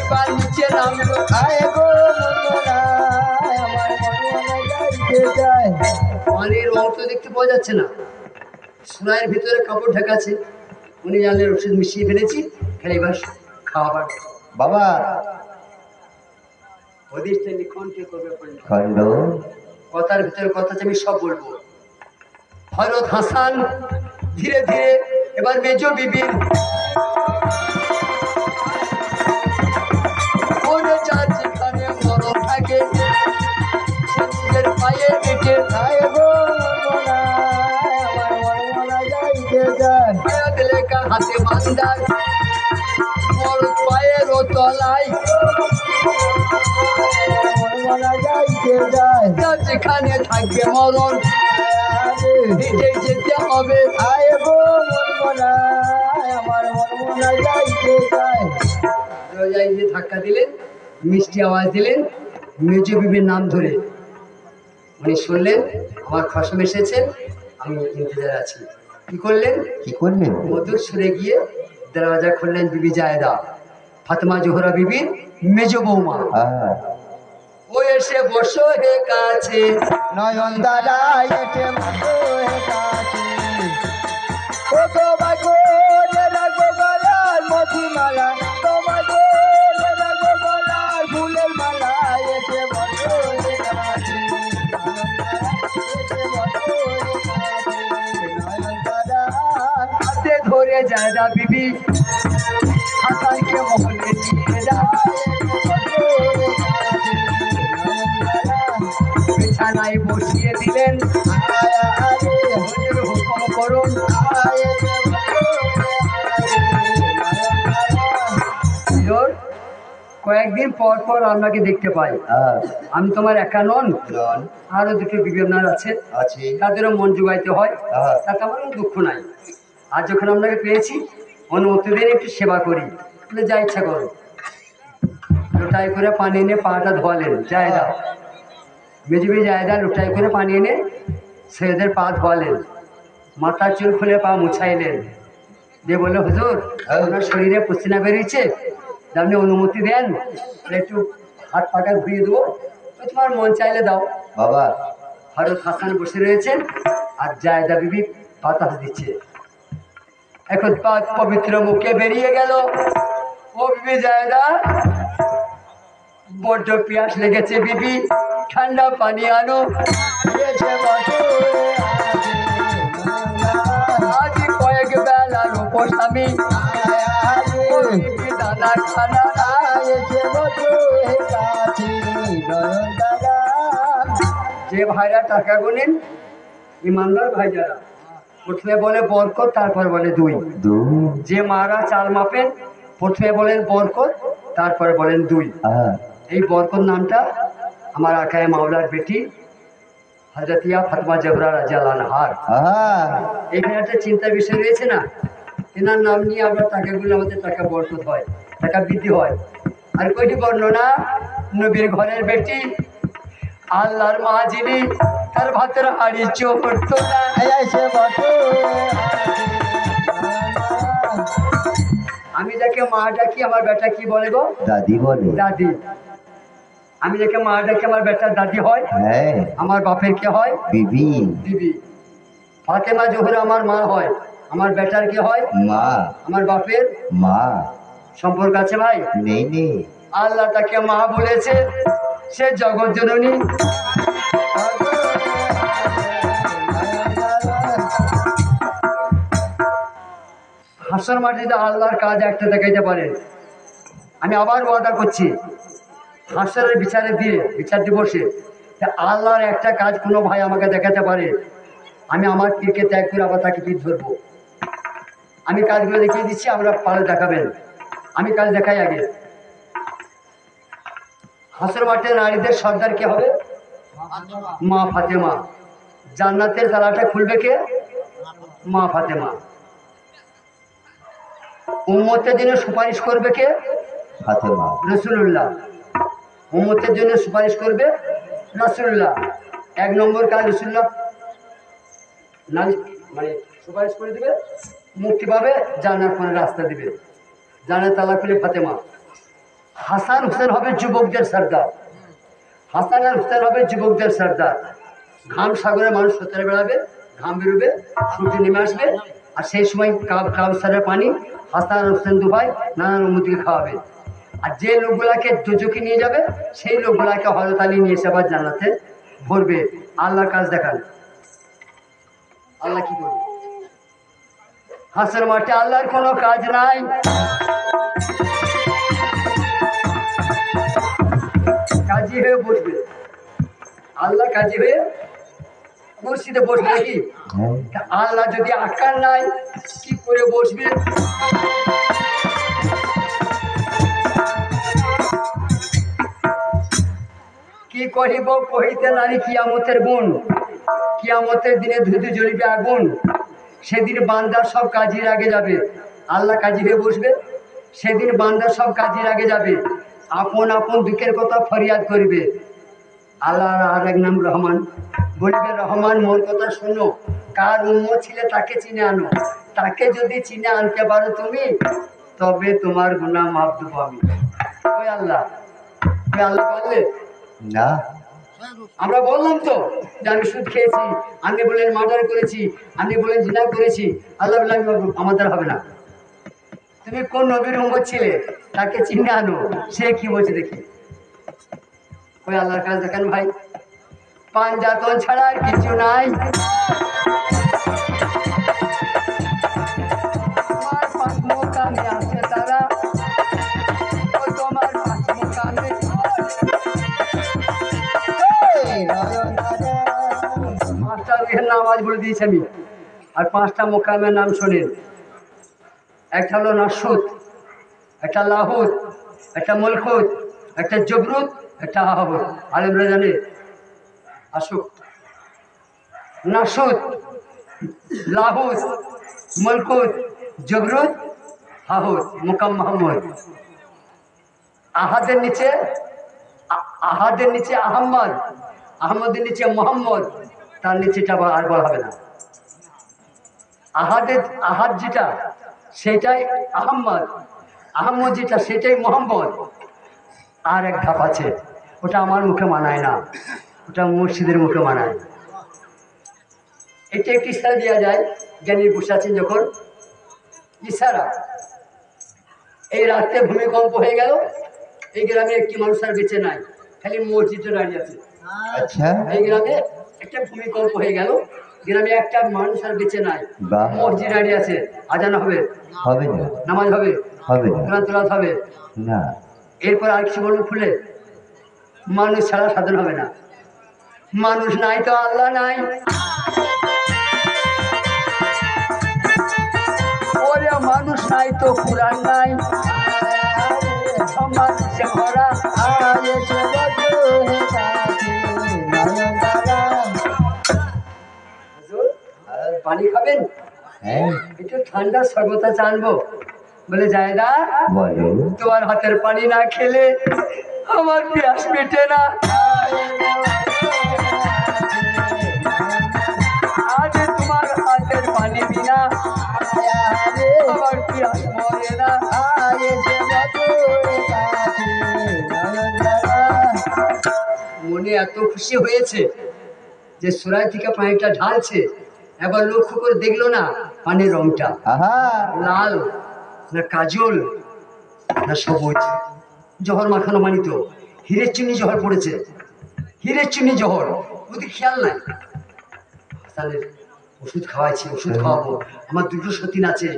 এবার নিচে নামলো। পানির রং তো দেখতে পাওয়া যাচ্ছে না, সুরাইয়ের ভিতরে কাপড় ঢাকা আছে। উনি জানলেন ওষুধ মিশিয়ে ফেলেছি, খালি এবার খাওয়াবার। বাবা হদিসটা লিখন কে করবে পড়লে? খন্ড কথার ভিতরে কথা আছে, আমি সব বলবো। হযরত হাসান ধীরে ধীরে এবার মেজো বিবির ওরে যার যেখানে মরণ থাকে সে নিজের পায়ে হেঁটে হায়াত লেখা হাতে বান্দার মরণ পায়ের ও তলায়, যার যেখানে থাকবে মরণ হেঁটে যেতে হবে। দরজায় গিয়ে ধাক্কা দিলেন, মিষ্টি আওয়াজ দিলেন, মেজো বিবির নাম ধরে। উনি শুনলেন আমার খসম এসেছেন, আমি ইন্তজারে আছি। কি করলেন? কি করলেন? মধুর সুরে গিয়ে দরওয়াজা খুললেন বিবি জায়দা, ফাতেমা জোহরা বিবির মেজো বৌমা। হ্যাঁ, ও এসে বসো হে কাছে, নয়ন দাদা এসে বসো হে কাছে, ও তোমাকে রাখবো গলার মধুমালা, তোমাকে রাখবো গলার ফুলের মালা, এসে বসো হে কাছে, এসে বসো হে কাছে, নয়ন দাদা হাতে ধরে জায়দা বিবি হাসানকে মহলে নিয়ে যায়। বিছানায় বসিয়ে দিলেন, হুজুর হুকুম করুন। হুজুর, কয়েকদিন পর পর আপনাকে দেখতে পাই। হ্যাঁ, আমি তোমার একা নন, নন আরো দুটো বিবি আপনার আছে, আছে, তাদেরও মন জোগাইতে হয়, হ্যাঁ। তাতে আমার কোনো দুঃখ নাই। আর যখন আপনাকে পেয়েছি অনুমতি দিন একটু সেবা করি, বলে যা ইচ্ছা করো। লোটাই করে পানি এনে পাটা ধোয়ালেন জায়দা, মেজবি জায়দা লোটাই করে পানি এনে সৈয়দের পা ধোয়ালেন, মাথার চুল খুলে পা মুছাইলেন, দিয়ে বললো হুজুর আপনার শরীরে পসিনা বেরিয়েছে, আপনি অনুমতি দেন একটু হাত পাটা ঘুরিয়ে দেবো, তো তোমার মন চাইলে দাও। বাবা হযরত হাসান বসে রয়েছেন আর জায়দা বিবি বাতাস দিচ্ছে। এখন পাক পবিত্র মুখে বেরিয়ে গেল, ও বিবি জায়দা বড্ড পিয়াস লেগেছে বিবি, ঠান্ডা পানি আনো। এসে বসো আজ কয়েক বেলার উপর স্বামী ও বিবি খানা খানা এসে বসে কাছে নয়ন তারা। যে ভাইরা টাকা গোনেন ইমানদার ভাই যারা প্রথমে বলে বরকত তারপর বলে দুই। যে মারা চাল মাপেন প্রথমে বলেন বরকত তারপরে বলেন দুই। এই বরকত নামটা আমার আকায় মাওলার বেটি হযরতিয়া ফাতেমা জোহরা রাদিয়াল্লাহু আনহার। এখানে একটা চিন্তার বিষয় রয়েছে না, এনার নাম নিয়ে আমরা টাকাগুলো আমাদের টাকা বরকত হয়, টাকা বৃদ্ধি হয়। আর কয়টি বর্ণনা, নবীর ঘরের বেটি আল্লাহর মা যিনি তার ভাতের হাড়ি চড়ত না। এসে বসে আমি যাকে মা ডাকি আমার বেটা কি বলে গো? দাদি বলে। দাদি। আমি যাকে মা ডাকি আমার বেটা দাদি হয়। হ্যাঁ। আমার বাপের কে হয়? বিবি। বিবি। ফাতেমা জোহরা আমার মা হয়, আমার বেটার কি হয়? মা। আমার বাপের মা। সম্পর্ক আছে ভাই? নেই নেই। আল্লাহ তাকে মা বলেছে, সে জগৎ জননী। হাসর মাটিতে আল্লাহর কাজ একটা দেখাইতে পারে। আমি আবার ওয়াদা করছি, হাসরের বিচারে দিয়ে বিচার দিবসে আল্লাহর একটা কাজ কোনো ভাই আমাকে দেখাতে পারে, আমি আমার পীরকে ত্যাগ করে আবার তাকে পীর ধরবো। আমি কাজগুলো দেখিয়ে দিচ্ছি, আমরা পালে দেখাবেন। আমি কাজ দেখাই আগে। হাসর মাঠে নারীদের সর্দার কে হবে? মা ফাতেমা। জান্নাতের তালাটা খুলবে কে? মা ফাতেমা। উম্মতের জন্য সুপারিশ করবে কে? ফাতেমা। রাসূলুল্লাহ। উম্মতের জন্য সুপারিশ করবে রাসূলুল্লাহ। এক নম্বর কাজ রাসূলুল্লাহ মানে সুপারিশ করে দিবে, মুক্তি পাবে, জান্নাত কোন রাস্তা দিবে। জান্নাত তালা খুলে ফাতেমা। হাসান হুসেন হবে যুবকদের সর্দার। হাসান আর হুসেন হবে যুবকদের সর্দার। ঘাম সাগরে মানুষ সতেরে বেড়াবে, ঘাম বেরোবে, সূর্য নেমে আসবে, আর সেই সময় কাউসারের পানি হাসান আর হুসেন দু ভাই নানান উম্মতকে খাওয়াবে। আর যে লোকগুলাকে দুজকে নিয়ে যাবে সেই লোকগুলাকে হযরত আলী নিয়ে এসে আবার জান্নাতে ভরবে। আল্লাহর কাজ দেখান, আল্লাহ কি করবে? হাসর মাঠে আল্লাহর কোনো কাজ নাই। কাজী হয়ে বসবে, আল্লাহ কাজী হয়ে কুরসিতে বসবে নাকি? আল্লাহ যদি আকার নাই কি করে বসবে? কি কহিব কহিতে নারী কিয়ামতের গুণ, কিয়ামতের দিনে ধুধু জ্বলিবে আগুন। সেদিন বান্দার সব কাজীর আগে যাবে, আল্লাহ কাজী হয়ে বসবে। সেদিন বান্দার সব কাজীর আগে যাবে, আপন আপন দুঃখের কথা ফরিয়াদ করিবে। আল্লাহর আর এক নাম রহমান। বলবে রহমান মোর কথা শোনো, কার উম্মত ছিলে তাকে চিনে আনো। তাকে যদি চিনে আনতে পারো তুমি, তবে তোমার গুনাহ মাফ দেবো আমি। ওই আল্লাহ, ওই আল্লাহ বললে না। আমরা বললাম তো যে আমি সুদ খেয়েছি, আপনি বললেন মার্ডার করেছি, আপনি বললেন জিনা করেছি। আল্লাহ বললেন আমাদের হবে না। তুমি কোন নবীর উম্মত ছিলে তাকে চিনে আনো। সে কি বলছে দেখি। ওই আল্লাহর কাজ দেখেন ভাই, পাঞ্জাতন ছাড়া আর কিছু নাই। তোমার পাঁচ মোকামে আছে তারা, ওই তোমার পাঁচ মোকামে। পাঁচটা রুহের নাম আজ বলে দিয়েছি আমি, আর পাঁচটা মোকামের নাম শোনেন। একটা হলো নাসুত, একটা লাহুত, একটা মুলকুত, একটা জবরুত, একটা আহাবুত। আলেমরা জানে? আসুক। নাসুত, লাহুত, মুলকুত, জবরুত, হাহুত, মুকাম মোহাম্মদ। আহাদের নিচে আহাদের নিচে আহম্মদ, আহমদের নিচে মোহাম্মদ, তার নিচেটা আর বলা হবে না। আহাদ যেটা সেটাই আহম্মদ, আহম্মদ যেটা সেটাই মোহাম্মদ। আর এক ধাপ আছে, ওটা আমার মুখে মানায় না, ওটা মসজিদের মুখে মানায়। এটা একটি ইশারা দেওয়া যায়, জ্ঞানী বসে আছেন যখন, ইশারা। এই রাত্রে ভূমিকম্প হয়ে গেল, এই গ্রামে একটি মানুষ আর বেঁচে নাই, খালি মসজিদে দাঁড়িয়ে আছে। আচ্ছা। এই গ্রামে একটা ভূমিকম্প হয়ে গেল, গ্রামে একটা মানুষ আর বেঁচে নাই, মসজিদ দাঁড়িয়ে আছে। আজান হবে? হবে না। নামাজ হবে? হবে না কোরআন তেলাওয়াত হবে। না এরপর আর কিছু বলবো খুলে? মানুষ ছাড়া সাধন হবে না। মানুষ নাই তো আল্লাহ নাই। ওরে মানুষ নাই তো কোরআন নাই। মানুষে ভরা আয়েছে বদলে কাছে নয়ন তারা। হুজুর, পানি খাবেন? হ্যাঁ একটু ঠান্ডা শরবত আছে আনবো? বলে জায়দা, বলো তোমার হাতের পানি না খেলে আমার পিয়াস মেটে না। আজ তোমার হাতের পানি বিনা আমার পিয়াস মরে না। আয়েছে বদলে কাছে নয়ন তারা। মনে এত খুশি হয়েছে যে সুরাই থেকে পানিটা ঢালছে। একবার লক্ষ্য করে দেখলো না পানির রংটা আহা লাল না কাজল না সবুজ, জহর মাখানো মানিত হীরের চুনি জহর পড়েছে, হীরের চুনি জহর। ওদের খেয়াল নাই। হাসানের ওষুধ খাওয়াইছি, ওষুধ খাওয়াবো, আমার দুটো সতীন আছে,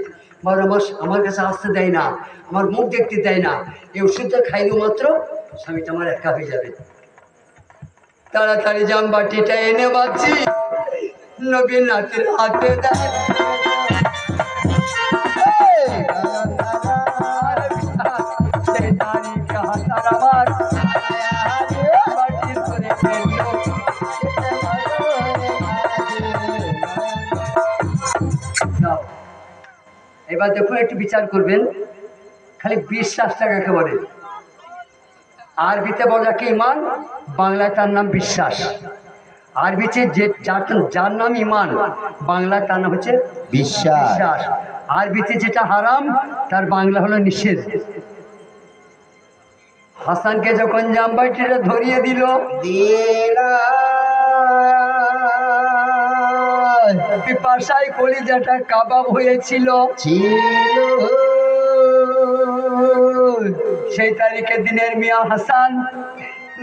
আমার কাছে আসতে দেয় না, আমার মুখ দেখতে দেয় না। এই ওষুধটা খাইলেও মাত্র স্বামীটা আমার একা হয়ে যাবে। তাড়াতাড়ি জামবাটিটা এনে বাঁচি নবীন নাতির হাতে দেয়। সেই তারিখে হাসার আমার বাটির করে ফেললো। যাও, এবার দেখুন একটু বিচার করবেন। খালি বিশ্বাসটা কাকে বলে? আরবিতে বলাকে ইমান, বাংলায় তার নাম বিশ্বাস। আরবিতে যার নাম ইমান, বাংলায় তার নাম হচ্ছে বিশ্বাস বিশ্বাস। আরবিতে যেটা হারাম তার বাংলা হলো নিষেধ। হাসানকে যখন জামবাটিটা ধরিয়ে দিল, পিপাসায় কলিজাটা কাবাব হয়েছিল। সেই তারিখে দিনের মিয়া হাসান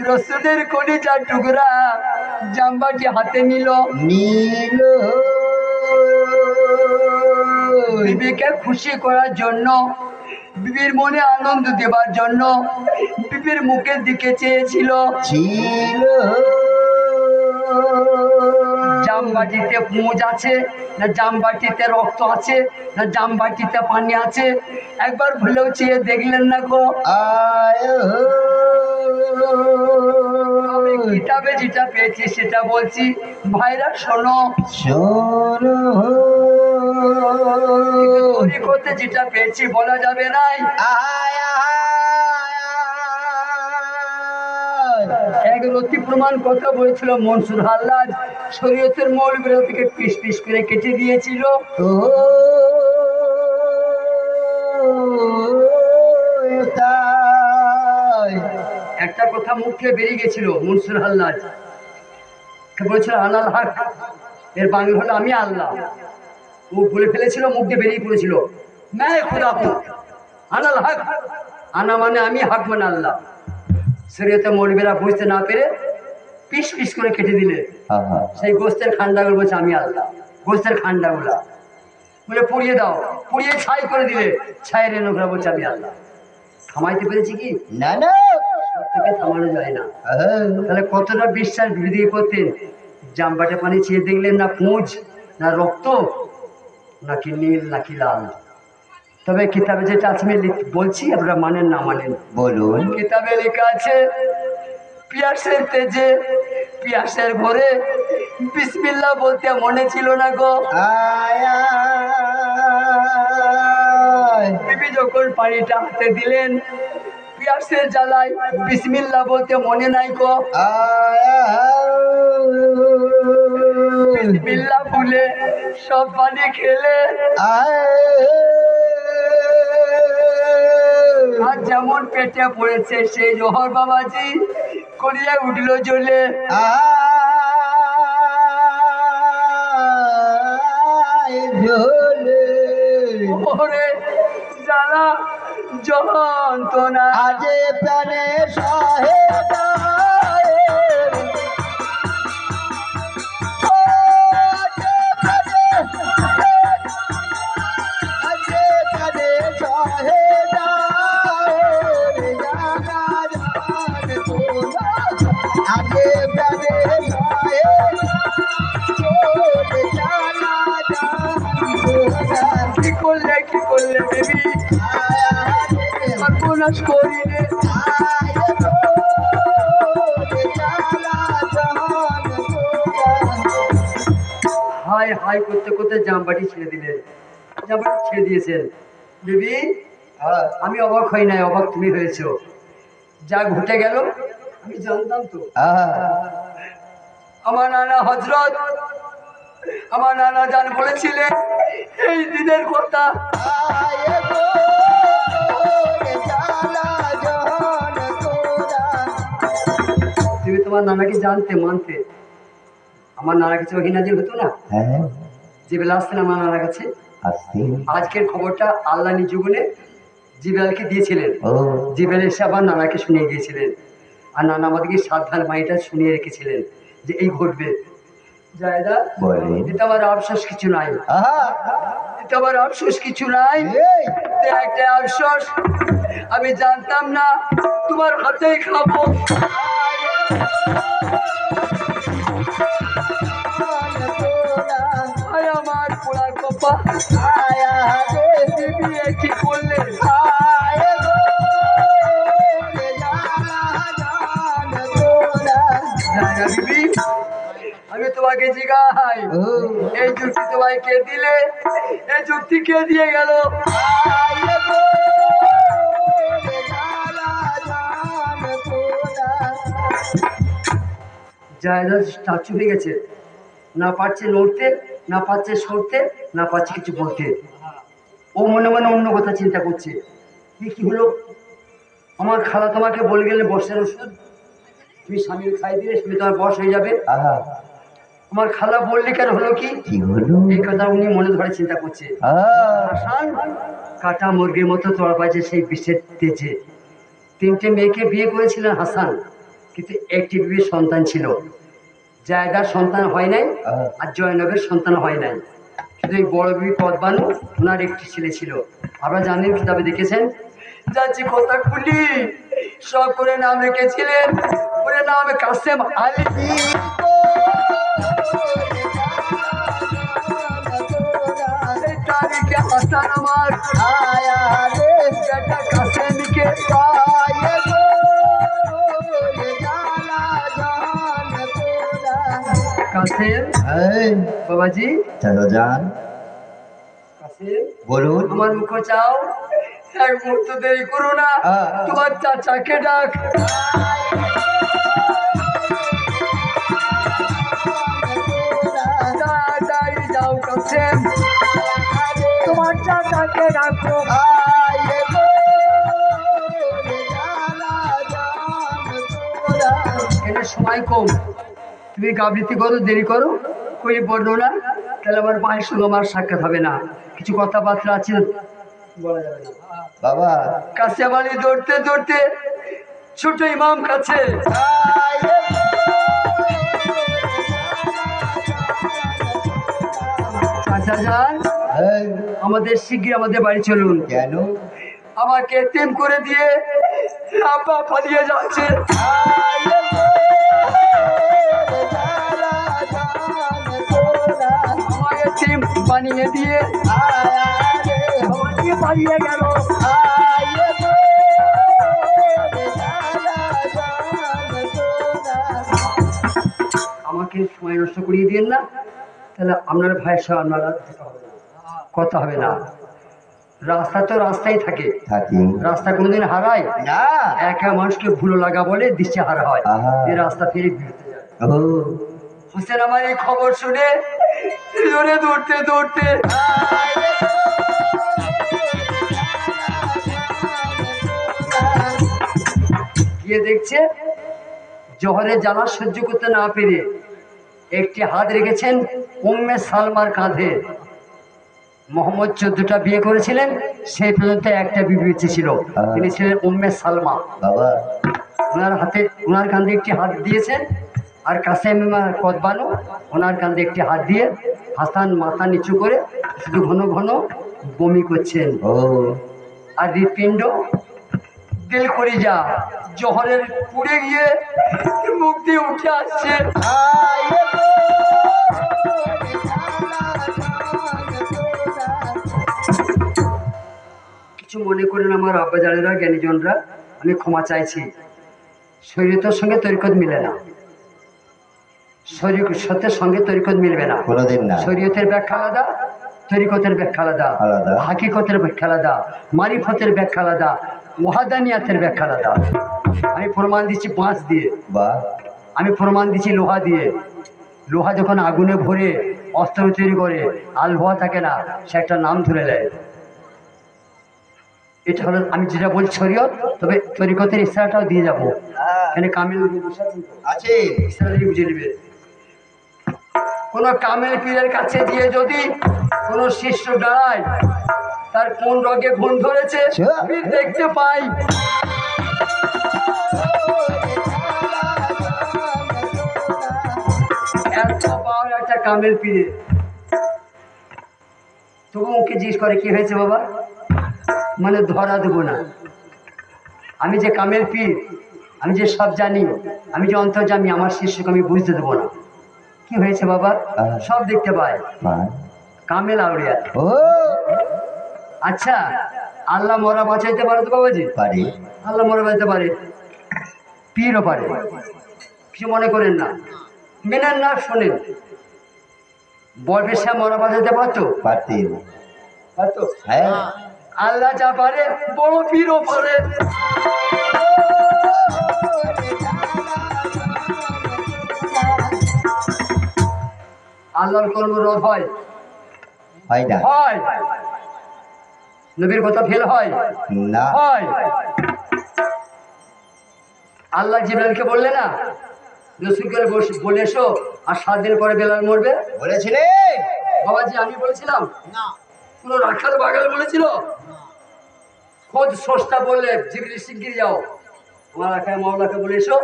রসুলের কলিজার টুকরা জামবাটি হাতে নিল। বিবিকে খুশি করার জন্য, বিবির মনে আনন্দ দেবার জন্য বিবির মুখের দিকে চেয়েছিল। জামবাটিতে পুঁজ আছে না জামবাটিতে রক্ত আছে না জামবাটিতে পানি আছে? একবার ভুলেও চেয়ে দেখলেন না গো? আমি কিতাবে যেটা পেয়েছি সেটা বলছি, ভাইরা শোনো। তৈরি করতে যেটা পেয়েছি বলা যাবে নাই। এক রতি প্রমাণ কথা বলেছিল মনসুর হাল্লাজ, শরীয়তের মৌলবীরা থেকে পিস পিস করে কেটে দিয়েছিল। একটা কথা মুখ থেকে বেরিয়ে গেছিল মনসুর হাল্লাজ, বলেছিল আনাল হক, এর বাংলা হলো আমি আল্লাহ। ও বলে ফেলেছিল, মুখ দিয়ে বেরিয়ে পড়েছিল मैं खुदा हूं, আনাল হক। আনা মানে আমি, হক মানে আল্লাহ। শরীয়তে মৌলবীরা বুঝতে না পেরে পিস পিস করে কেটে দিলে সেই গোস্তের খান্ডাগুলো বলছে আমি আল্লাহ। গোস্তের খান্ডাগুলা বলে পুড়িয়ে দাও, পুড়িয়ে ছাই করে দিলে ছায়ের নোংরা বলছে আমি আল্লাহ। থামাইতে পেরেছি কি? না না থেকে থামানো যায় না। তাহলে কতটা বিশ্বাস বিধি করতেন। জামবাটে পানি চেয়ে দেখলেন না পুঁজ না রক্ত নাকি নীল নাকি লাল। তবে কিতাবে যেটা আছে আমি বলছি, আপনারা মানেন না মানেন বলুন। কিতাবে লেখা আছে পিয়াসের তেজে পিয়াসের ভরে বিসমিল্লাহ বলতে মনে ছিল না গো। বিবি যখন পানিটা হাতে দিলেন পিয়াসের জ্বালায় বিসমিল্লাহ বলতে মনে নাই গো। বিসমিল্লাহ ভুলে সব পানি খেলে আর যেমন পেটে পড়েছে সেই জোহর বাবাজি করিয়া উঠল জ্বলে। ওরে জ্বালা যন্ত্রণা আজে প্রাণে সহে আজে প্রাণে সহে কি করলে বেবি সর্বনাশ করিলে হাই হাই করতে করতে জামবাটি ছেড়ে দিলেন জামবাটি ছেড়ে দিয়েছেন বেবি আমি অবাক হই নাই অবাক তুমি হয়েছো যা ঘটে গেল আমি জানতাম তো আমার নানা হযরত আমার নানা জান বলেছিলেন এই দিনের কথা তুমি তোমার নানাকে জানতে মানতে আমার নানা কাছে ওহিনাজির হতো না জিবেল আসতেন আমার নানার কাছে আজকের খবরটা আল্লাহ নিজগুনে জিবেলকে দিয়েছিলেন জিবেল এসে আবার নানাকে শুনিয়ে গিয়েছিলেন আর নানা আমাদেরকে সাবধান মাইটা শুনিয়ে রেখেছিলেন যে এই ঘটবে জায়দা এটা আমার আফসোস কিছু নাই এটা আমার আফসোস কিছু নাই একটা আফসোস আমি জানতাম না তোমার হাতেই খাবো আমার পোড়া কপা কি করলে আমি তোমাকে জিজ্ঞাই এই যুক্তি তোমায় কে দিলে এই যুক্তি কে দিয়ে গেল জায়দা স্ট্যাচু হয়ে গেছে না পারছে নড়তে না পারছে সরতে না পারছে কিছু বলতে ও মনে মনে অন্য কথা চিন্তা করছে কি হলো আমার খালা তোমাকে বলে গেলে বর্ষার ওষুধ তুমি স্বামীর খাই দিলে তুমি তোমার বস হয়ে যাবে আমার খালা বললে কেন হলো কি হলো এই কথা উনি মনে ধরে চিন্তা করছে হাসান কাটা মুরগির মতো তোড়া পাইছে সেই বিষের তেজে তিনটে মেয়েকে বিয়ে করেছিলেন হাসান কিন্তু একটি বিবির সন্তান ছিল জায়দার সন্তান হয় নাই আর জয়নবের সন্তান হয় নাই কিন্তু এই বড় বিবি কদবানু ওনার একটি ছেলে ছিল আপনারা জানেন কিতাবে দেখেছেন যাচ্ছি কথা খুলি সব করে নাম রেখেছিলেন ওরে নাম কাসেম আলী তারিখে হাসান আমার কাসেমকে কাসেম বাবাজি চলো যান কাসেম বলুন আমার মুখ চাও এক মুহূর্ত দেরি করো না তোমার চাচাকে ডাক তাড়াতাড়ি যাও কাসেম তোমার চাচাকে ডাকো এটা সময় কম তুমি গাবৃতি করো দেরি করো কই বর্ণনা তাহলে আমার মায়ের সঙ্গে আমার সাক্ষাৎ হবে না কিছু কথাবার্তা আছে বলা যাবে না বাবা কাসেম আলী দৌড়তে দৌড়তে ছোট ইমাম কাছে চাচা যান আমাদের শিগগির আমাদের বাড়ি চলুন কেন আমাকে এতিম করে দিয়ে আব্বা পালিয়ে যাচ্ছে আমার এতিম বানিয়ে দিয়ে পালিয়ে গেল আমাকে সময় নষ্ট করিয়ে দিন না তাহলে আপনার ভাইয়ের সঙ্গে আপনারা কথা হবে না রাস্তা তো রাস্তাই থাকে রাস্তা কোনোদিন হারায় না একা মানুষকে ভুলো লাগা বলে দিশে হারা হয় এই রাস্তা ফিরে বিরতে যায় হোসেন আমার এই খবর শুনে জোরে দৌড়তে দৌড়তে গিয়ে দেখছে জহরের জ্বালা সহ্য করতে না পেরে একটি হাত রেখেছেন উম্মে সালমার কাঁধে মোহাম্মদ 14টা বিয়ে করেছিলেন সেই পর্যন্ত একটা বিবি ছিল তিনি ছিলেন উম্মে সালমা বাবা ওনার হাতে ওনার কাঁধে একটি হাত দিয়েছেন আর কাসেম কদবানু ওনার কাঁধে একটি হাত দিয়ে হাসান মাথা নিচু করে শুধু ঘন ঘন বমি করছেন আর হৃৎপিণ্ড দিল করে যা জহরের পুড়ে গিয়ে মুখ দিয়ে উঠে আসছে। কিছু মনে করেন আমার আব্বাজানেরা জ্ঞানীজনরা, আমি ক্ষমা চাইছি। শরীয়তের সঙ্গে তরিকত মিলে না, সত্যের সঙ্গে তরিকত মিলবে না কোনোদিন না। শরীয়তের ব্যাখ্যা আলাদা, তরিকতের ব্যাখ্যা আলাদা, আলাদা। হাকিকতের ব্যাখ্যা আলাদা, মারিফতের ব্যাখ্যা আলাদা, ওয়াহাদানিয়াতের ব্যাখ্যা আলাদা। আমি প্রমাণ দিচ্ছি বাঁশ দিয়ে, বা আমি প্রমাণ দিচ্ছি লোহা দিয়ে। লোহা যখন আগুনে ভরে অস্ত্র তৈরি করে আর লোহা থাকে না, সে একটা নাম ধরে নেয়। এটা হলো আমি যেটা বলছি শরীয়ত, তবে তরিকতের ইশারাটাও দিয়ে যাবো। এখানে কামিল আছে ইশারা দিয়ে বুঝে নেবে। কোনো কামেল পীরের কাছে গিয়ে যদি কোনো শিষ্য দাঁড়ায়, তার কোন রোগে ঘুম ধরেছে পীর দেখতে পাই। এত পাওয়ার একটা কামেল পীরে, তবু ওকে জিজ্ঞেস করে কি হয়েছে বাবা, মানে ধরা দেবো না। আমি যে কামেল পীর, আমি যে সব জানি, আমি যে অন্তর্যামী, আমার শিষ্যকে আমি বুঝতে দেবো না। কি হয়েছে বাবা, সব দেখতে পায়। কামেল আউলিয়া। ও আচ্ছা, আল্লাহ মরা বাঁচাইতে পারে তো বাবাজি? পারি। আল্লাহ মরা বাঁচাইতে পারে, পীরও পারে। কিছু মনে করেন না, মেনেন না, শোনেন। বরফের সাহেব মরা বাঁচাইতে পারতো? পারতেন। পারতো। হ্যাঁ আল্লাহ যা পারে বড় পীরও পারে। আল্লাহর কর্ম রদ হয় হয় না। হয়, নবীর কথা ফেল হয় না। হয়। আল্লাহ জিবরাইলকে বললে না রসুলকে বলে এসো, আর 7 দিন পরে বেলাল মরবে? বলেছিলেন বাবাজি আমি বলেছিলাম না, কোন রাখাল বাগাল বলেছিল? খোদ স্রষ্টা বললে জিবরিল শিগগির যাও আমার রাখায় মাওলাকে বলে এসো,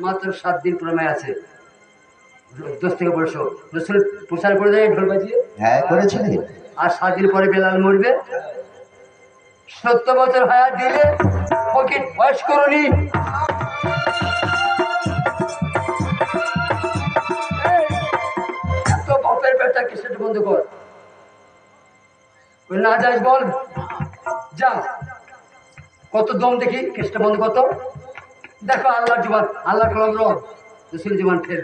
মাত্র 7 দিন প্রমায় আছে, দোষ থেকে বলেছো। রসুল প্রচার করে দেয় ঢোল বাজিয়ে। হ্যাঁ করেছিলেন। আর 7 দিন পরে বেলাল মরবে। 70 বছর হায়াত দিলে ফকির বয়স করুনি। এত বাপের পেটা কিসের বন্ধ কর, ওই না যাস বল যা, কত দম দেখি কেসটা বন্ধ কত। দেখো আল্লাহর জবান, আল্লাহর কলম রদ, রসুল জবান ফেল।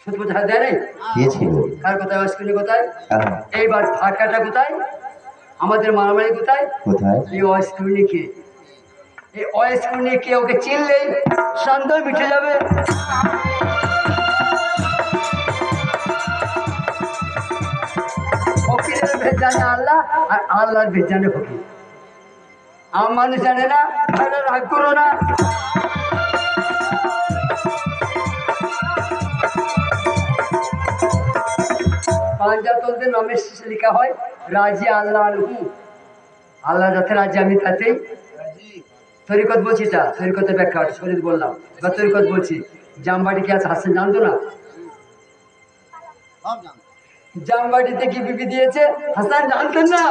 70 বছর হায়াত দেয় নাই? দিয়েছিল। কার কোথায় অস্ক্রিনে কোথায়? হ্যাঁ। এইবার ঢাকাটা কোথায়, আমাদের মারামারি কোথায়? কোথায়? এই অস্ক্রিনিকে, এই অস্ক্রিনিকে ওকে চিনলেই সন্দেহ মিটে যাবে। ফকিরের ভেদ জানে আল্লাহ, আর আল্লাহর ভেদ জানে ফকির। আমার মানুষ জানে না, তাহলে রাগ করো না। পাঞ্জাতন্ত্রের নামের শেষে লেখা হয় রাজি আল্লাহ আলহু, আল্লাহ যাতে রাজি আমি তাতেই। তরিকত বলছি, এটা তরিকতের ব্যাখ্যা, শরীর বললাম, বা তরিকত বলছি। জামবাটি কি আছে হাসান জানতো না? জামবাটিতে কি বিবি দিয়েছে হাসান জানতেন না?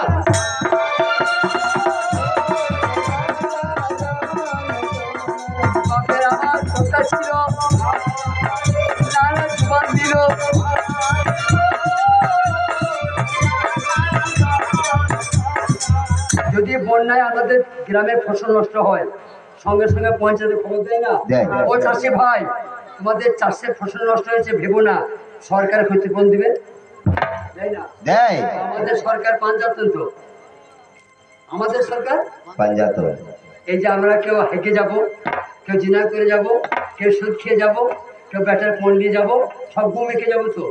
বাপের আমার কথা ছিল, নানা জুবান দিল। যদি বন্যায় আমাদের গ্রামের ফসল নষ্ট হয়, সঙ্গে সঙ্গে পঞ্চায়েতে খবর দেয় না? দেয়। ও চাষি ভাই, তোমাদের চাষের ফসল নষ্ট হয়েছে ভেবো না, সরকার ক্ষতিপূরণ দিবে, দেয় না? দেয়। আমাদের সরকার পাঞ্জাতন্ত্র, আমাদের সরকার পাঞ্জাতন। এই যে আমরা কেউ হেঁকে যাব, কেউ জিনা করে যাব, কেউ সুদ খেয়ে যাব, কেউ ব্যাটার পণ নিয়ে যাব, সব ঘুম এঁকে যাবো তো।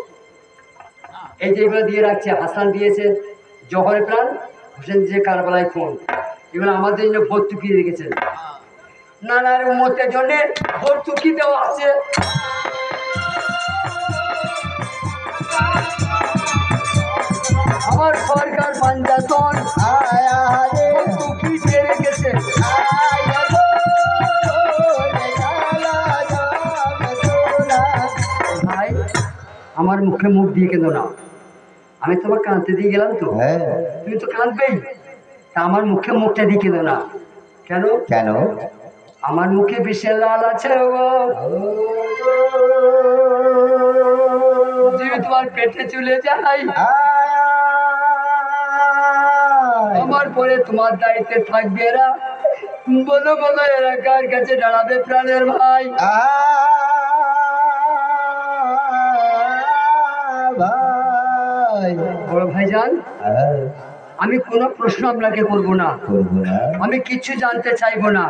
এই যে এগুলো দিয়ে রাখছে, হাসান দিয়েছে জহরে প্রাণ, হোসেন দিয়েছে কারবালায় খুন, এগুলো আমাদের জন্য ভর্তুকি রেখেছেন। নানার উম্মতের জন্য ভর্তুকি দেওয়া আছে। আমার সরকার পাঞ্জাতন ভর্তুকি দিয়ে রেখেছে। ভাই আমার মুখে মুখ দিয়ে কেন না, আমি তোমার কাঁদতে দিয়ে গেলাম তো, হ্যাঁ তুমি তো কাঁদবেই, তা আমার মুখে মুখটা দিয়ে কেন না, কেন? কেন? আমার মুখে বিশেষ লাল আছে গো, যদি তোমার পেটে চলে যাই আমার পরে তোমার দায়িত্বে থাকবে এরা। বলো বলো এরা কার কাছে দাঁড়াবে প্রাণের ভাই? ভাই বড় ভাইজান, আমি কোনো প্রশ্ন আপনাকে করব না, আমি কিছু জানতে চাইবো না,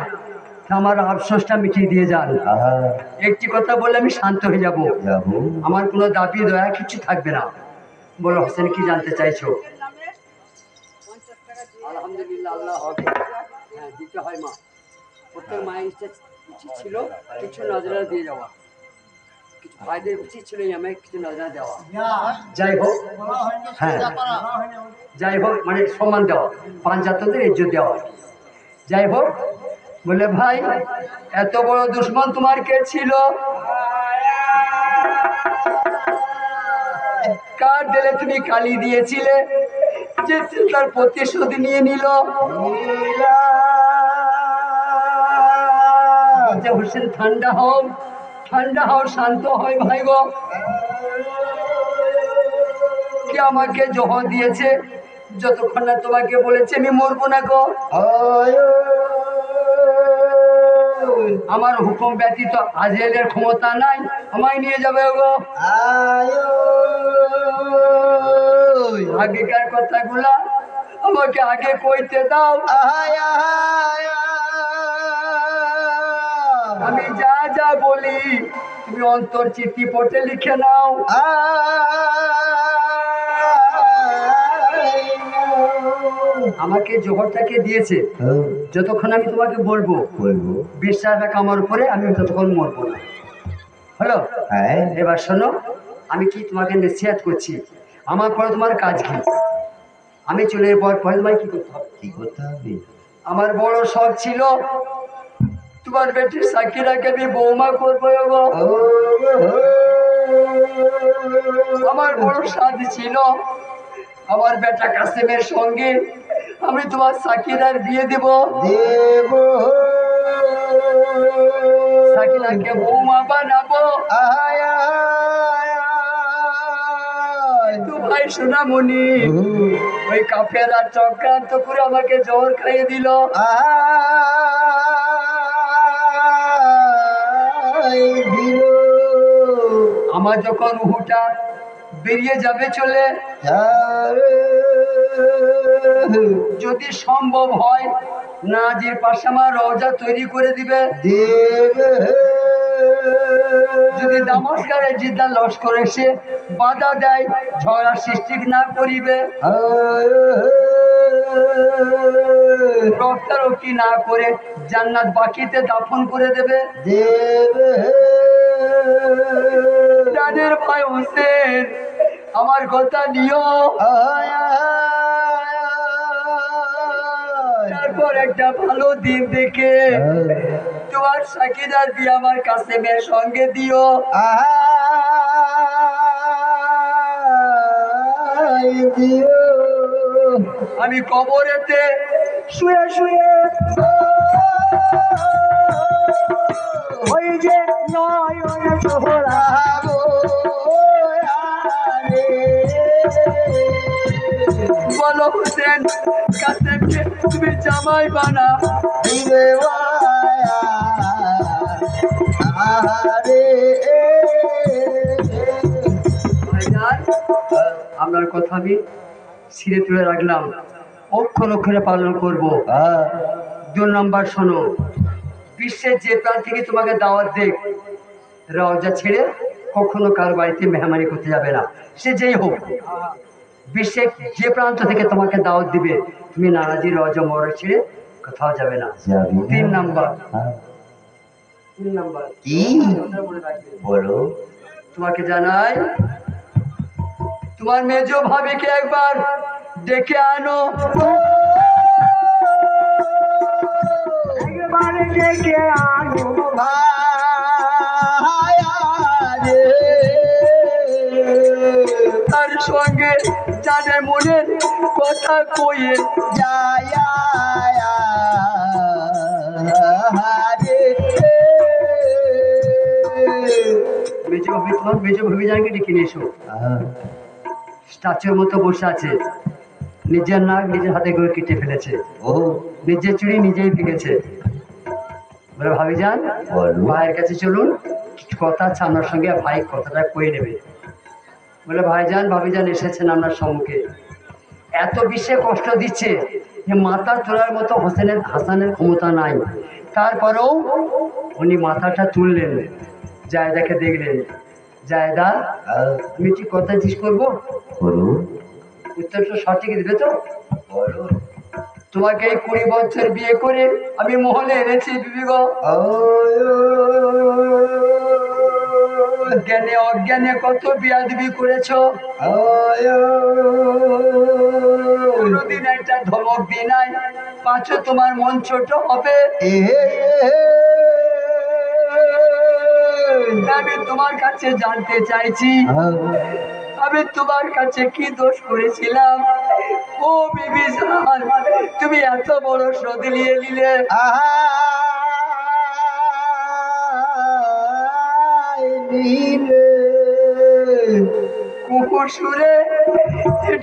আমার আফসোসটা মিটিয়ে দিয়ে যান। একটি কথা বলে আমি শান্ত হয়ে যাব, আমার কোনো দাবি দয়া কিছু থাকবে না। বলো হোসেন, কি জানতে চাইছো? আলহামদুলিল্লাহ, আল্লাহ হবে। হ্যাঁ, দিতে হয় মা। প্রত্যেক মায়ের উচিত ছিল কিছু নজরা দিয়ে যাওয়া, কিছু ভাইদের উচিত ছিল আমায় কিছু নজরা দেওয়া। যাই হোক, হ্যাঁ যাই হোক, মানে সম্মান দেওয়া, পাঞ্জাতনদের ইজ্জত দেওয়া। যাই হোক, বলে ভাই এত বড় দুশ্মন তোমার কে ছিল? কার দিলে তুমি কালি দিয়েছিলে যে তার প্রতিশোধ নিয়ে নিল? হোসেন ঠান্ডা হও, ঠান্ডা হও, শান্ত হয় ভাই গো। কে আমাকে জহর দিয়েছে? যতক্ষণ না তোমাকে বলেছে আমি মরবো না গো। আমার হুকুম ব্যতীত আজরাইলের ক্ষমতা নাই আমায় নিয়ে যাবে গো। আগেকার কথাগুলা আমাকে আগে কইতে দাও, আমি যা যা বলি তুমি অন্তর চিঠি পটে লিখে নাও। আমাকে জোহরটাকে দিয়েছে, যতক্ষণ আমি তোমাকে বলবো বিশ্বাস রাখা আমার উপরে, আমি ততক্ষণ মরবো না। হলো? এবার শোনো, আমি কি তোমাকে নিশ্চিত করছি, আমার পরে তোমার কাজ কি? আমি চলে যাওয়ার পরে তোমার কি করতে হবে? কি করতে হবে? আমার বড় শখ ছিল তোমার বেটি সাকিরাকে আমি বৌমা করবো গো। আমার বড় সাধ ছিল আমার বেটা কাসেমের সঙ্গে আমি তোমার সাকিরার বিয়ে দেব। সাকিরাকে বৌমা বানাবো। তো ভাই সোনামণি ওই কাফেরা চক্রান্ত করে আমাকে জ্বর খাইয়ে দিল। আমার যখন রুহুটা বেরিয়ে যাবে চলে, যদি সম্ভব হয় নাজির পাশে আমার রওজা তৈরি করে দিবে। যদি দামাস্কারে জিদ্দা লস্কর এসে বাধা দেয় ঝগড়া সৃষ্টি না করিবে, রক্তারক্তি না করে জান্নাত বাকিতে দাফন করে দেবে। জানের ভাই হোসেন, আমার কথা নিও। তারপর একটা ভালো দিন দেখে তোমার সাকিরার বিয়ে আমার কাসেমের সঙ্গে দিও। আমি কবরেতে শুয়ে শুয়ে ওই যে নয়ন সোহরাবো, বলো হোসেন কাসেমকে তুমি জামাই বানা। আপনার কথা আমি ছিঁড়ে তুলে রাখলাম, অক্ষর অক্ষরে পালন করবো। 2 নম্বর শোনো, বিশ্বের যে প্রান্ত থেকে তোমাকে দাওয়াত দেখ, রওজা ছেড়ে কখনো কার বাড়িতে মেহমানি করতে যাবে না, সে যেই হোক। বিশ্বের যে প্রান্ত থেকে তোমাকে দাওয়াত দিবে, তুমি নারাজি রওজা মর ছেড়ে কোথাও যাবে না। 3 নম্বর কি বলো? তোমাকে জানাই, তোমার মেজো ভাবিকে একবার ডেকে আনো। একবার ডেকে আনো ভাই, তার সঙ্গে যাদের মনের কথা কয়ে যায়। মেজো ভাবি, তোমার মেজো ভাবি জানকে ডেকে নিয়ে এসো। স্ট্যাচুর মতো বসে আছে, নিজের নাক নিজের হাতে করে কেটে ফেলেছে, ও নিজের চুড়ি নিজেই ভেঙেছে। বলে ভাবি যান, ভাইয়ের কাছে চলুন, কিছু কথা আছে আপনার সঙ্গে, ভাই কথাটা কয়ে নেবে। বলে ভাইজান ভাবিজান এসেছেন আপনার সম্মুখে, এত বিশ্বে কষ্ট দিচ্ছে যে মাথা তোলার মতো হাসানের ক্ষমতা নাই, তারপরেও উনি মাথাটা তুললেন, জায়দাকে দেখলেন। জায়দা, আমি ঠিক কথা জিজ্ঞেস করবো, উত্তরটা সঠিক দেবে তো? তোমাকে এই 20 বছর বিয়ে করে আমি মহলে এনেছি বিবি গো, জ্ঞানে অজ্ঞানে কত বিয়াদবি করেছো, কোনোদিন একটা ধমক দিই নাই, পাঁচও তোমার মন ছোট হবে। আমি তোমার কাছে জানতে চাইছি, আমি তোমার কাছে কি দোষ করেছিলাম? ও বিবি জান, তুমি এত বড় সদ নিয়ে নিলে। কুকুর সুরে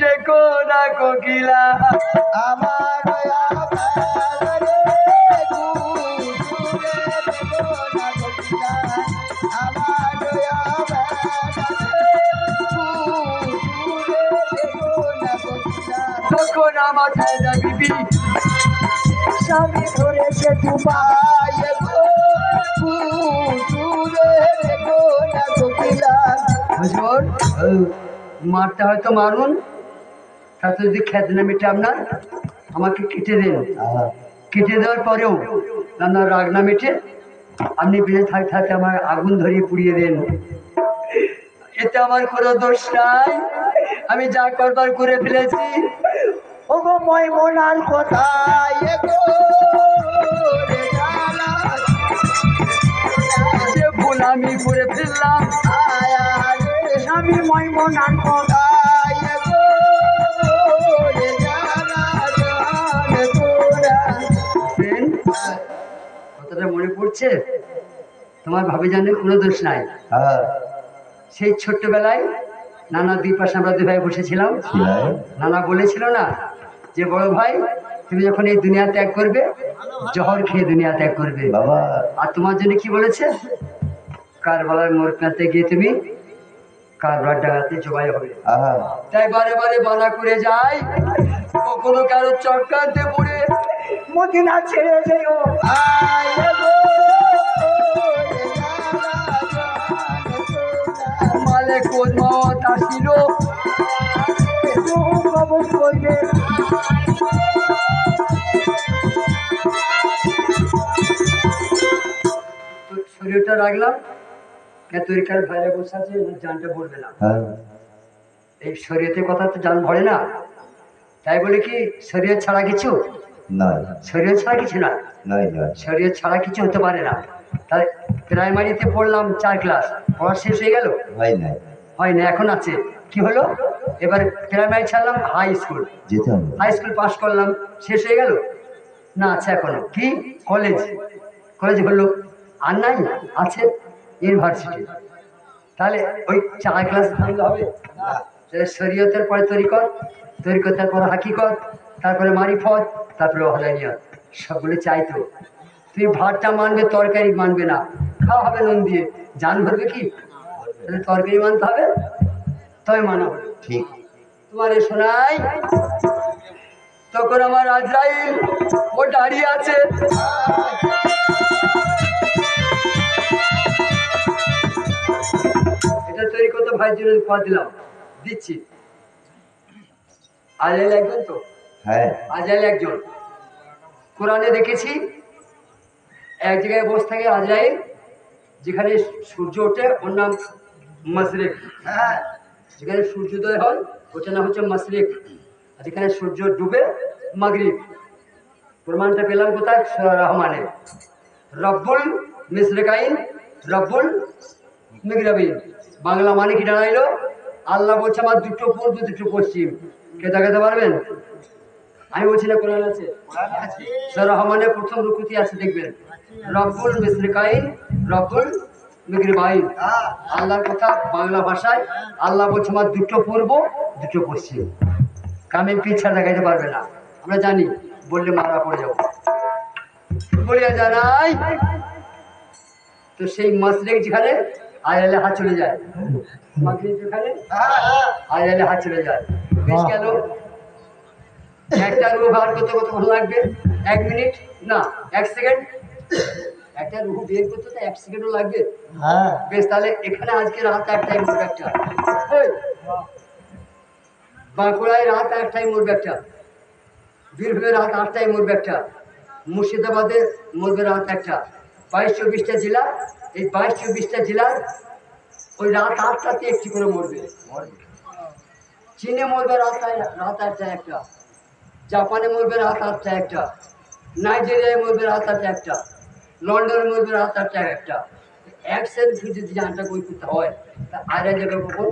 ডেকো না কোকিলা, আমার তখন আমার জায়গা বিবি স্বামী ধরেছে তোমায় হুজুর, মারতে হয়তো মারুন, তাতে যদি খেদনা মিটে আপনার, আমাকে কেটে দেন। কেটে দেওয়ার পরেও আপনার রাগ না মিটে, আপনি বেঁচে থাকতে থাকতে আমার আগুন ধরিয়ে পুড়িয়ে দেন, এতে আমার কোনো দোষ নাই, আমি যা করবার করে ফেলেছি। ওগো ময়মনার কোথায় যে ভুল আমি করে ফেললাম, স্বামী ময়মনার কোথায় দেন। কথাটা মনে পড়ছে? তোমার ভাবি জানের কোনো দোষ নাই। সেই ছোট্টবেলায় নানা দুই পাশে আমরা দুই ভাই বসেছিলাম, নানা বলেছিল না যে বড় ভাই তুমি যখন এই দুনিয়া ত্যাগ করবে, জহর খেয়ে দুনিয়া ত্যাগ করবে। আর তোমার জন্য কি বলেছে? কারবালার মোড় পেতে গিয়ে তুমি কারবার ডাঙাতে জবাই হবে। তাই বারে বারে বানা করে যায়, কখনো কারো চক্রান্তে পড়ে মদিনা ছেড়ে যেও মালে কোন মত আসিল, কবজ করবে শরীরটা রাখলাম, তরিকার ভাইরা বসে আছে, জানটা ভরবে না। এই শরীয়তের কথা তো জান ভরে না, তাই বলে কি শরীয়ত ছাড়া কিছু শরীয়ত ছাড়া কিছু না, শরীয়ত ছাড়া কিছু হতে পারে না। তাই প্রাইমারিতে পড়লাম 4 ক্লাস, পড়া শেষ হয়ে গেল? হয় না, এখন আছে। কি হলো? এবার প্রাইমারি ছাড়লাম, high school, high school pass করলাম, শেষ হয়ে গেল না? আছে এখনো। কি কলেজ? কলেজ হলো আর নাই, আছে ইউনিভার্সিটি। তাহলে ওই 4 ক্লাস থাকলে হবে? শরীয়তের পরে তরিকত, তরিকতের পরে হাকিকত, তারপরে মারিফত, তারপরে ওয়াহদানিয়ত, সবগুলো চাইতো। তুমি ভাতটা মানবে, তরকারি মানবে না, খাওয়া হবে নুন দিয়ে, জান ভরবে কি? তাহলে তরকারি মানতে হবে, তবে মানা হবে। ঠিক তোমার এ শোনাই, তখন আমার আজরাইল ও দাঁড়িয়ে আছে, এটা তৈরি করতে ভাইয়ের জন্য উপহার দিলাম, দিচ্ছি। আজরাইল একজন তো? আজরাইল একজন। কোরআনে দেখেছি এক জায়গায় বসে থাকে আজরাইল, যেখানে সূর্য ওঠে ওর নাম মাশরিক, যেখানে সূর্যোদয় হয় ওটার নাম হচ্ছে মাশরিক, আর যেখানে সূর্য ডুবে মাগরিব। প্রমাণটা পেলাম কোথায়? সূরা রহমানে, রব্বুল মিশরিকাইন রব্বুল মিগরাবিন। বাংলা মানে কি দাঁড়াইলো? আল্লাহ বলছে আমার দুটো পূর্ব দুটো পশ্চিম। কে দেখাতে পারবেন? আমি বলছি না, কোরআন আছে। সূরা রহমানের প্রথম রুকুতে আছে, দেখবেন, রব্বুল মিশরিকাইন রব্বুল মেঘের ভাই আল্লাহর কথা বাংলা ভাষায় আল্লাহ বলছে আমার দুটো পূর্ব দুটো পশ্চিম, কামের পিছা দেখাইতে পারবে না। আমরা জানি বললে মারা পড়ে যাবো বলিয়া জানাই। তো সেই মাসরেক যেখানে আয়ালে হাত চলে যায়, মাগরিব যেখানে আয়ালে হাত চলে যায়, বেশ গেল। একটা রুহ আর কতক্ষণ লাগবে? 1 মিনিট না 1 সেকেন্ড। একটা রুহ বের করতে তো 1 সেকেন্ডও লাগবে। বেশ, তাহলে এখানে আজকে রাত 1টায় মরবে একটা, বাঁকুড়ায় রাত 1টায় মরবে একটা, বীরভূমে রাত 8টায় মরবে একটা, মুর্শিদাবাদে মরবে রাত 1টা। 22-24টা জেলা, এই 22-24টা জেলার ওই রাত 8টাতে একটি করে মরবে। চীনে মরবে রাত 8টায় একটা, জাপানে মরবে রাত 8টায় একটা, নাইজেরিয়ায় মরবে রাত 8টায় একটা, লন্ডনে মরবে রাত 8টায় একটা। এক সেন্ট যদি জানটা বই করতে হয় তা আয়রা যাবে কখন?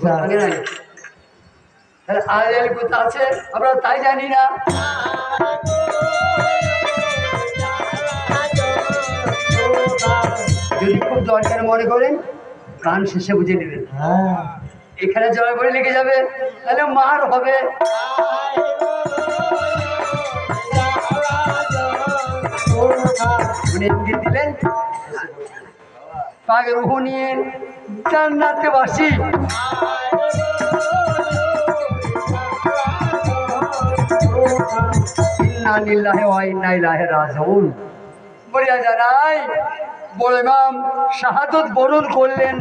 জানি নাই। তাহলে আয়রাল কোথা আছে আমরা তাই জানি না। যদি খুব দরকার মনে করেন গান শেষে বুঝে নেবেন, এখানে জয় করে লিখে যাবে, তাহলে মার হবে। উনি ইঙ্গিত দিলেন পাক রুহ নিয়ে জান্নাতে বাসি। ইন্না লিল্লাহি ওয়া ইন্না ইলাইহি রাজিউন বলিয়া জানাই। বড় ইমাম শাহাদত বরণ করলেন।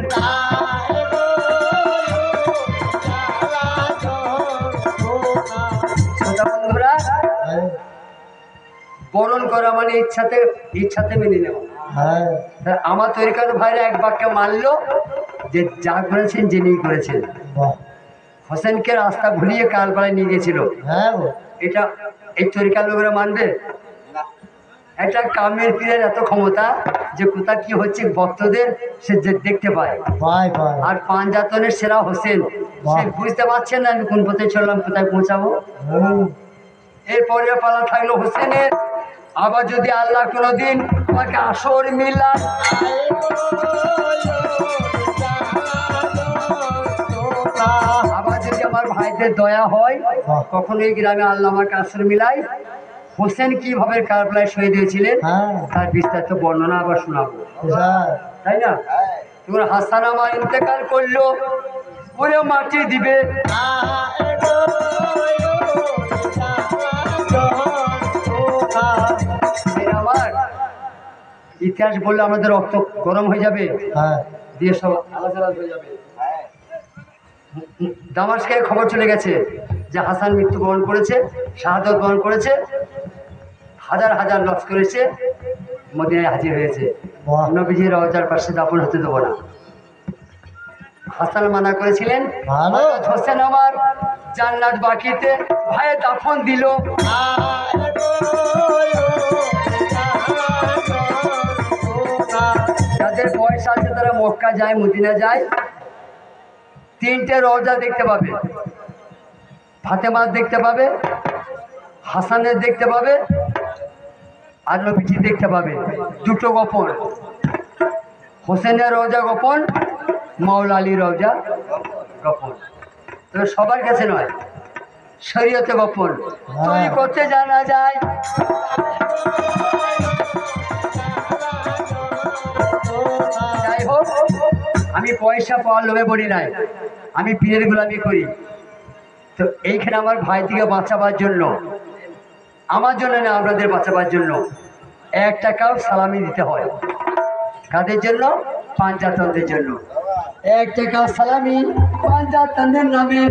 বন্ধুরা, বরণ করা মানে ইচ্ছাতে মেনে নেওয়া। আমার তরিকার ভাইরা এক বাক্যে মানলো যে যা করেছেন যিনি করেছেন। হোসেনকে রাস্তা ভুলিয়ে কালপাড়ায় নিয়ে গেছিল, এটা এই তরিকার লোকেরা মানবে? একটা কামের পীরের এত ক্ষমতা যে কোথা কি হচ্ছে ভক্তদের সে দেখতে পায়। আর পাঞ্জাতনের সেরা হোসেন, সে বুঝতে পারছেন না আমি কোন পথে চললাম, কোথায় পৌঁছাবো। এরপরে পালা থাকলো হোসেনের। আবার যদি আল্লাহ কোনোদিন তোমাকে আসর মিলান, আবার যদি আমার ভাইদের দয়া হয়, কখনো এই গ্রামে আল্লাহ আমাকে আসর মিলাই, হোসেন কিভাবে কারবালায় শহীদ হয়েছিলেন তার বিস্তারিত বর্ণনা আবার শোনাবো, তাই না? তোমার হাসান আমার ইন্তেকাল করলো, ওরে মাটি দিবে। আমার ইতিহাস বললে আমাদের রক্ত গরম হয়ে যাবে, দিয়ে সব আলাদা আলাদা হয়ে যাবে। দামাস্কে খবর চলে গেছে যে হাসান মৃত্যুবরণ করেছে, শাহাদত বরণ করেছে, হাজার হাজার লস্কর এসে মদিনায় হাজির হয়েছে। নবীজির রওজার পাশে দাফন হতে দেবো না। হাসান মানা করেছিলেন, হোসেন আমার জান্নাত বাকিতে, ভাই দাফন দিল। যাদের পয়সা আছে তারা মক্কা যায়, মদিনা যায়, 3টে রওজা দেখতে পাবে। ফাতেমার দেখতে পাবে, হাসানের দেখতে পাবে, আর নবীজি দেখতে পাবে। দুটো গোপন, হোসেনের রওজা গোপন, মাওলা আলী রওজা গোপন। তবে সবার কাছে নয়, শরীয়তে গোপন। তৈরি করতে জানা যায়। যাই হোক, আমি পয়সা পাওয়ার লোভে বলি নাই, আমি পীরের গোলামি করি। তো এইখানে আমার ভাই থেকে বাঁচাবার জন্য, আমার জন্য না, আপনাদের বাঁচাবার জন্য 1 টাকাও সালামি দিতে হয়। কাদের জন্য? পাঞ্জাতনদের জন্য। 1 টাকা সালামি পাঞ্জাতনদের নামে।